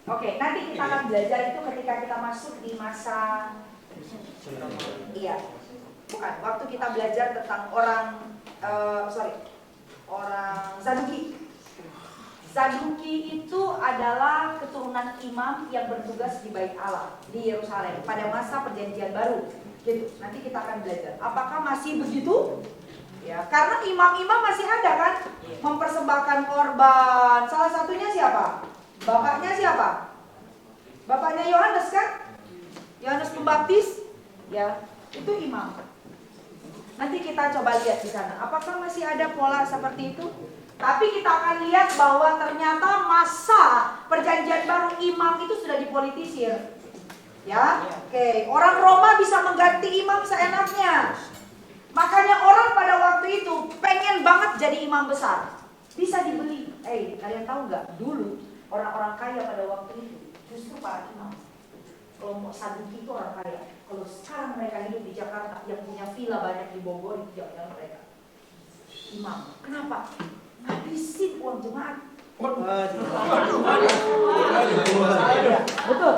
Oke, nanti kita akan belajar itu ketika kita masuk di masa iya. Bukan, waktu kita belajar tentang orang Saduki. Saduki itu adalah keturunan imam yang bertugas di Bait Allah di Yerusalem pada masa Perjanjian Baru. Gitu. Nanti kita akan belajar. Apakah masih begitu? Ya, karena imam-imam masih ada kan, mempersembahkan korban. Salah satunya siapa? Bapaknya siapa? Bapaknya Yohanes kan? Yohanes Pembaptis. Ya, itu imam. Nanti kita coba lihat di sana. Apakah masih ada pola seperti itu? Tapi kita akan lihat bahwa ternyata masa Perjanjian Baru imam itu sudah dipolitisir. Ya, oke. Orang Roma bisa mengganti imam seenaknya. Makanya orang pada waktu itu pengen banget jadi imam besar. Bisa dibeli. Kalian tahu nggak? Dulu orang-orang kaya pada waktu itu justru para imam. Kalau mau Saduki itu orang kaya. Kalau sekarang mereka hidup di Jakarta yang punya villa banyak di Bogor itu jangan mereka imam. Kenapa? Habisin uang jemaat. Betul.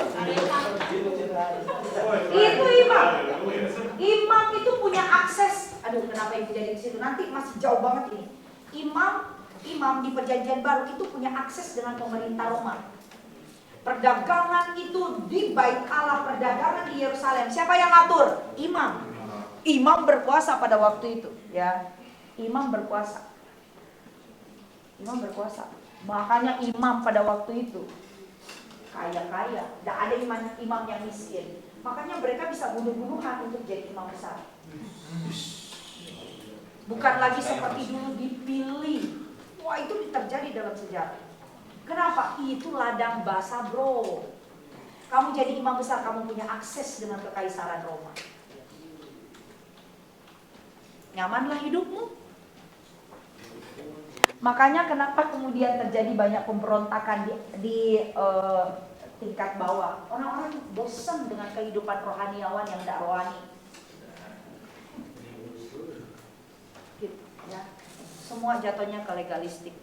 Itu imam. Imam itu punya akses. Aduh, kenapa ibu jadi di situ? Nanti masih jauh banget ini. Imam di Perjanjian Baru itu punya akses dengan pemerintah Roma. Perdagangan itu di Bait Allah, perdagangan di Yerusalem. Siapa yang ngatur? Imam. Imam berkuasa pada waktu itu, ya. Imam berkuasa. Imam berkuasa. Makanya imam pada waktu itu kaya-kaya. Tidak ada imam yang miskin. Makanya mereka bisa bunuh-bunuhan untuk jadi imam besar. Bukan lagi seperti dulu dipilih. Wah, itu terjadi dalam sejarah. Kenapa? Itu ladang basah, bro. Kamu jadi imam besar, kamu punya akses dengan kekaisaran Roma. Nyamanlah hidupmu. Makanya kenapa kemudian terjadi banyak pemberontakan di tingkat bawah. Orang-orang bosan dengan kehidupan rohaniawan yang tidak rohani. Gitu, ya. Semua jatuhnya ke legalistik.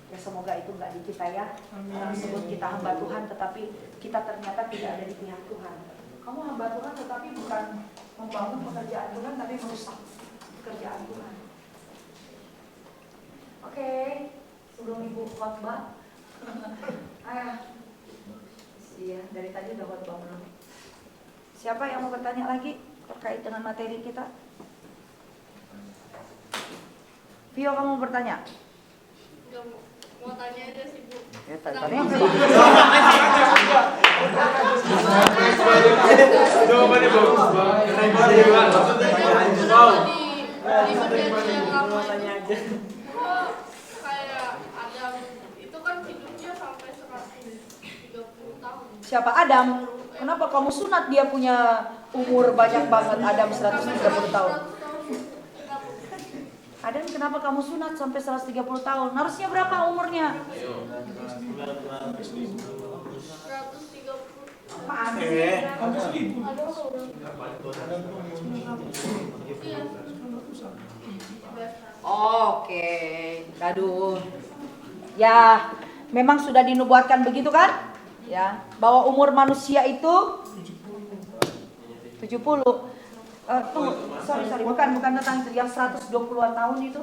Ya semoga itu nggak di kita ya. Orang sebut kita hamba Tuhan, tetapi kita ternyata tidak ada di pihak Tuhan. Kamu hamba Tuhan, tetapi bukan membangun pekerjaan Tuhan, tapi merusak pekerjaan Tuhan. Oke, sebelum ibu khotbah, iya dari tadi udah khotbah belum? Siapa yang mau bertanya lagi terkait dengan materi kita? Vio, kamu mau bertanya? Enggak mau tanya aja sih, Bu. Ya, tadi yang jawabannya bagus banget. Di perjanjian lama itu kayak Adam itu kan hidupnya sampai 130 tahun. Siapa Adam? Kenapa kamu sunat dia punya umur banyak banget? Adam 130 tahun. Adam, kenapa kamu sunat sampai 130 tahun? Harusnya berapa umurnya? 130. Apaan sih? Oke, aduh. Ya, memang sudah dinubuatkan begitu kan? Ya, bahwa umur manusia itu 70. Sorry, bukan tentang itu, yang 120-an tahun itu.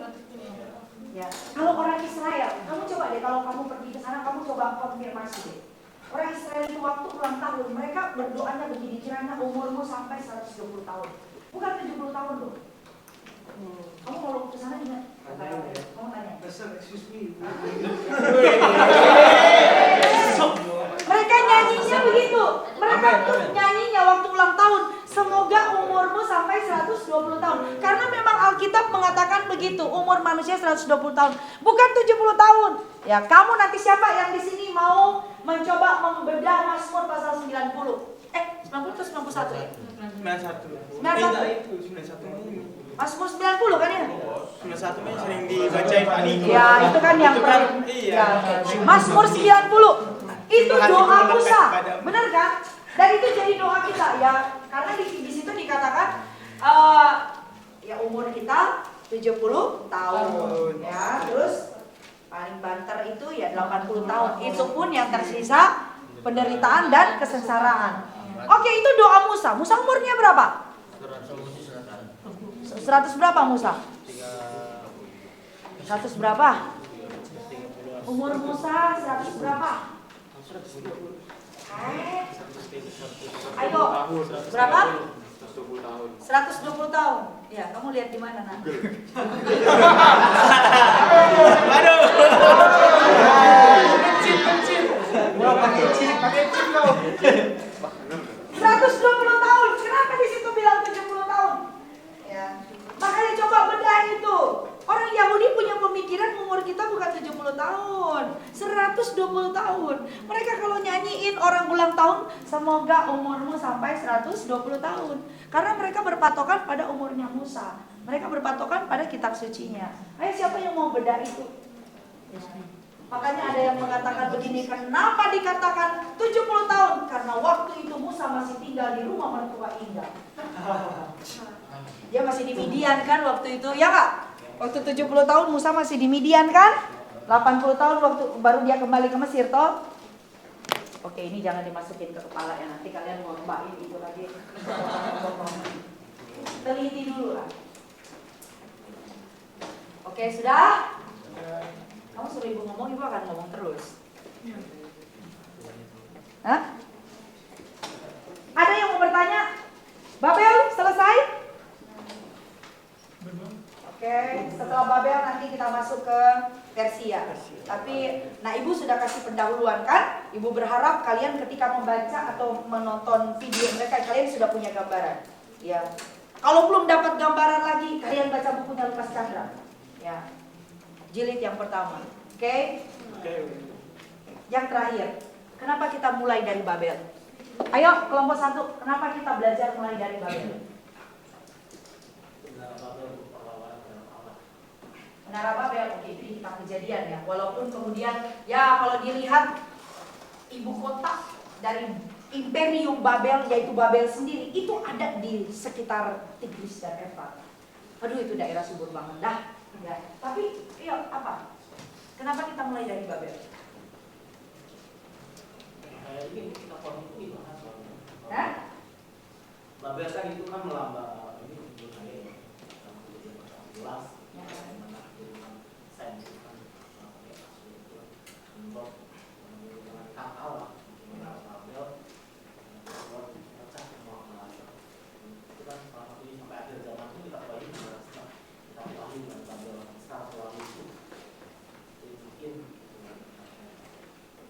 Ya, kalau orang Israel, kamu coba deh, kalau kamu pergi ke sana, kamu coba konfirmasi deh. Orang Israel itu waktu ulang tahun, mereka berdoanya begini, kiranya umurmu sampai 120 tahun. Bukan 70 tahun loh. Kamu kalau ke sana juga, kamu tanya. Mereka nyanyinya begitu. Mereka tuh nyanyinya waktu ulang tahun. Semoga umurmu sampai 120 tahun. Karena memang Alkitab mengatakan begitu. Umur manusia 120 tahun. Bukan 70 tahun. Ya, kamu nanti siapa yang di sini mau mencoba membedah Mazmur pasal 90? 90 atau 91 ya? 91. Mazmur 90 kan ya? 91 sering dibacain Pak Niko. Ya, itu kan yang Iya. ya, Mazmur 90. Itu doa Musa, benar kan? Dan itu jadi doa kita ya, karena di situ dikatakan ya umur kita 70 tahun ya, terus paling banter itu ya 80 tahun. Itu pun yang tersisa penderitaan dan kesengsaraan. Oke, itu doa Musa. Musa umurnya berapa? 100 berapa Musa? 100 berapa? Umur Musa 100 berapa? Ayo, berapa? 120 tahun. Ya, kamu lihat di mana, Nak? Aduh. Pakai chip kau. 120 tahun. Kenapa di situ bilang 70 tahun? Ya. Makanya coba bedah itu. Orang Yahudi punya pemikiran umur kita bukan 70 tahun, 120 tahun. Mereka kalau nyanyiin orang ulang tahun, semoga umurmu sampai 120 tahun. Karena mereka berpatokan pada umurnya Musa. Mereka berpatokan pada kitab sucinya. Ayo, siapa yang mau bedah itu? Makanya ada yang mengatakan begini, kenapa dikatakan 70 tahun? Karena waktu itu Musa masih tinggal di rumah mertua indah. Dia masih di Midian kan waktu itu, ya Kak? Waktu 70 tahun Musa masih di Midian kan? 80 tahun waktu baru dia kembali ke Mesir toh? Oke, ini jangan dimasukin ke kepala ya, nanti kalian mau ngombain itu lagi. Teliti dulu lah. Oke, sudah? Kamu suruh ibu ngomong, ibu akan ngomong terus. Hah? Ada yang mau bertanya? Babel selesai? Oke, setelah Babel nanti kita masuk ke Persia. Tapi, nah ibu sudah kasih pendahuluan kan? Ibu berharap kalian ketika membaca atau menonton video mereka, kalian sudah punya gambaran. Ya. Kalau belum dapat gambaran lagi, kalian baca bukunya Lukas Chandra. Ya. Jilid yang pertama. Oke? Yang terakhir, kenapa kita mulai dari Babel? Ayo, kelompok 1, kenapa kita belajar mulai dari Babel? Menara Babel, oke, itu di kitab Kejadian ya. Walaupun kemudian, ya kalau dilihat ibu kota dari Imperium Babel, yaitu Babel sendiri, itu ada di sekitar Tigris dan Efrat. Aduh, itu daerah subur banget dah. Ya. Tapi, iya apa? Kenapa kita mulai dari Babel? Ini kita itu dibahas. Hah? Babel kan itu kan melambang ini budaya jelas.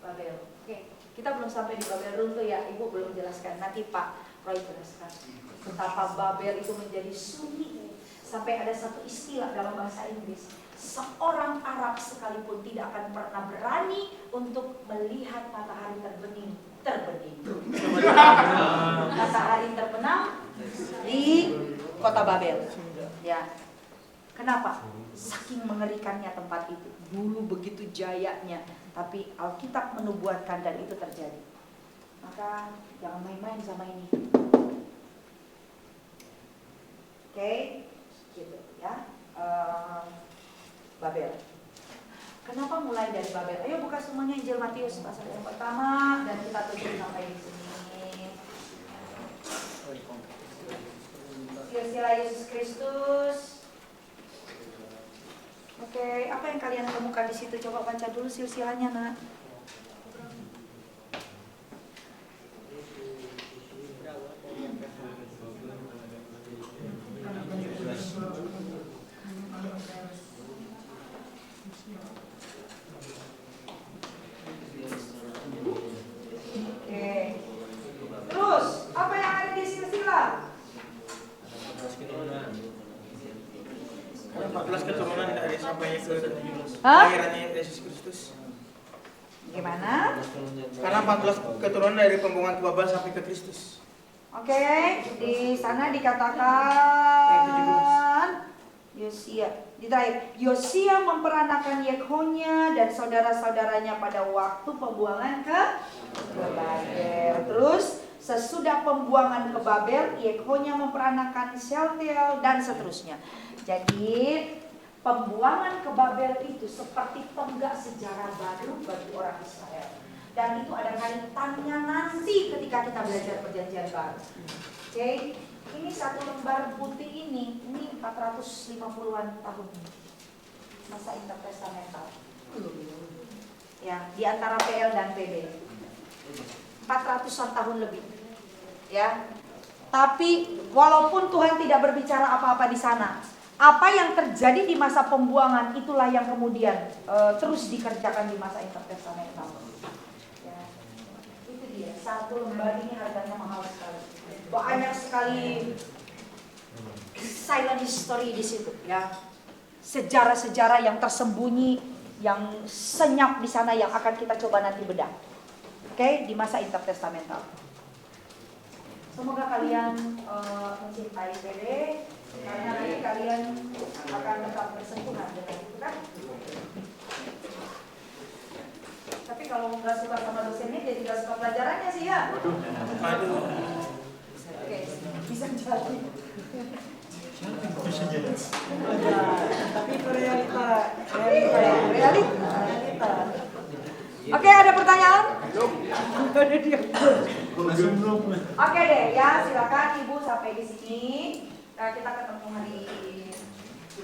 Babel. Oke, kita belum sampai di Babel runtuh ya. Ibu belum jelaskan. Nanti Pak Roy jelaskan betapa Babel itu menjadi sunyi. Sampai ada satu istilah dalam bahasa Inggris, seorang Arab sekalipun tidak akan pernah berani untuk melihat matahari terbening. Matahari terbenam di kota Babel. Ya. Kenapa? Saking mengerikannya tempat itu. Dulu begitu jayanya, tapi Alkitab menubuatkan dan itu terjadi. Maka jangan main-main sama ini. Oke, gitu ya. Babel. Kenapa mulai dari Babel? Ayo buka semuanya Injil Matius pasal yang pertama dan kita tutup sampai di sini. Silsilah Yesus Kristus. Oke, apa yang kalian temukan di situ? Coba baca dulu silsilahnya, Nak. Oke. Terus, apa yang ada di silsilah? 14 keturunan dari sampai ke Hah? kelahirannya Yesus Kristus. Gimana? Karena 14 keturunan dari pembuangan ke Babel sampai ke Kristus. Oke, di sana dikatakan Yosia memperanakan Yekhonya dan saudara-saudaranya pada waktu pembuangan ke Babel. Terus sesudah pembuangan ke Babel, Yekhonya memperanakan Shealtiel dan seterusnya. Jadi pembuangan ke Babel itu seperti tonggak sejarah baru bagi orang Israel. Dan itu ada kaitannya nanti ketika kita belajar perjanjian baru. Oke, ini satu lembar putih ini 450-an tahun masa intertestamental. Ya, di antara PL dan PB. 400-an tahun lebih. Ya. Tapi walaupun Tuhan tidak berbicara apa-apa di sana, apa yang terjadi di masa pembuangan itulah yang kemudian terus dikerjakan di masa intertestamental. Ya. Itu dia, satu lembar ini harganya mahal sekali. Banyak sekali silent history di situ, ya. Sejarah-sejarah yang tersembunyi, yang senyap di sana yang akan kita coba nanti bedah. Oke, di masa intertestamental. Semoga kalian mencintai PB, karena nanti kalian akan tetap bersentuhan dengan itu kan. Tapi kalau nggak suka sama dosennya, jadi nggak suka pelajarannya sih ya. Oke, bisa jadi. Tapi itu realita. Oke, ada pertanyaan? Oke deh, ya silakan Ibu sampai di sini. Kita ketemu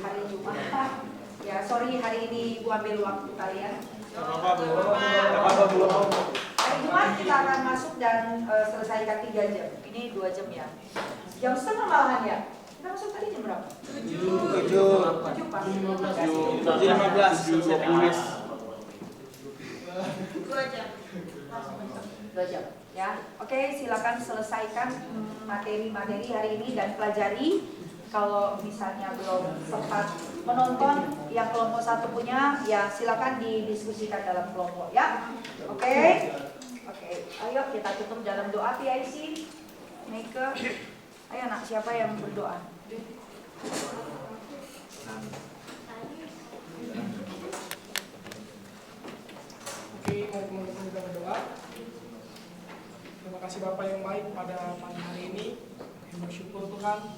hari Jumat. Ya, sorry hari ini Ibu ambil waktu kalian. Hari Jumat kita akan masuk dan selesaikan 3 jam. Ini 2 jam ya. Jam setengah malahan ya. Kita masuk tadi jam berapa? 7 pas. 2 jam. Ya, oke, silakan selesaikan materi-materi hari ini dan pelajari. Kalau misalnya belum sempat menonton yang kelompok 1 punya, ya silakan didiskusikan dalam kelompok ya. Oke, ayo kita tutup dalam doa PIC. Maker, ayo nak, siapa yang berdoa? Oke, teman-teman juga berdoa. Terima kasih Bapak yang baik pada pagi hari ini. Kami bersyukur Tuhan,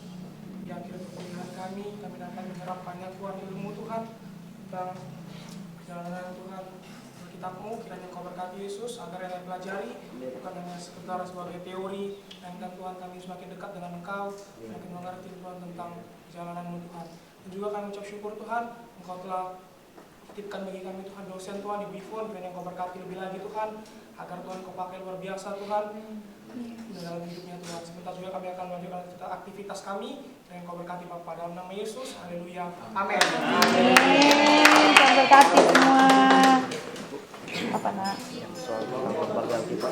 di akhir perkuliahan kami dapat menyerap banyak Tuhan ilmu Tuhan tentang perjalanan Tuhan Alkitab-Mu. Kiranya Kau berkati Yesus agar yang kami pelajari bukan hanya sekedar sebagai teori, melainkan Tuhan kami semakin dekat dengan Engkau, semakin mengerti Tuhan tentang perjalanan-Mu Tuhan. Dan juga kami ucap syukur Tuhan, Engkau telah titipkan bagi kami Tuhan dosen Tuhan di Bifon. Kiranya Kau berkati lebih lagi Tuhan, agar Tuhan Kau pakai luar biasa Tuhan dalam hidupnya Tuhan. Sebentar juga kami akan melanjutkan aktivitas kami. Kiranya Kau berkati Bapa dalam nama Yesus. Haleluya. Amin. Tuhan berkati semua. Apa nak? Soal keluarga kita.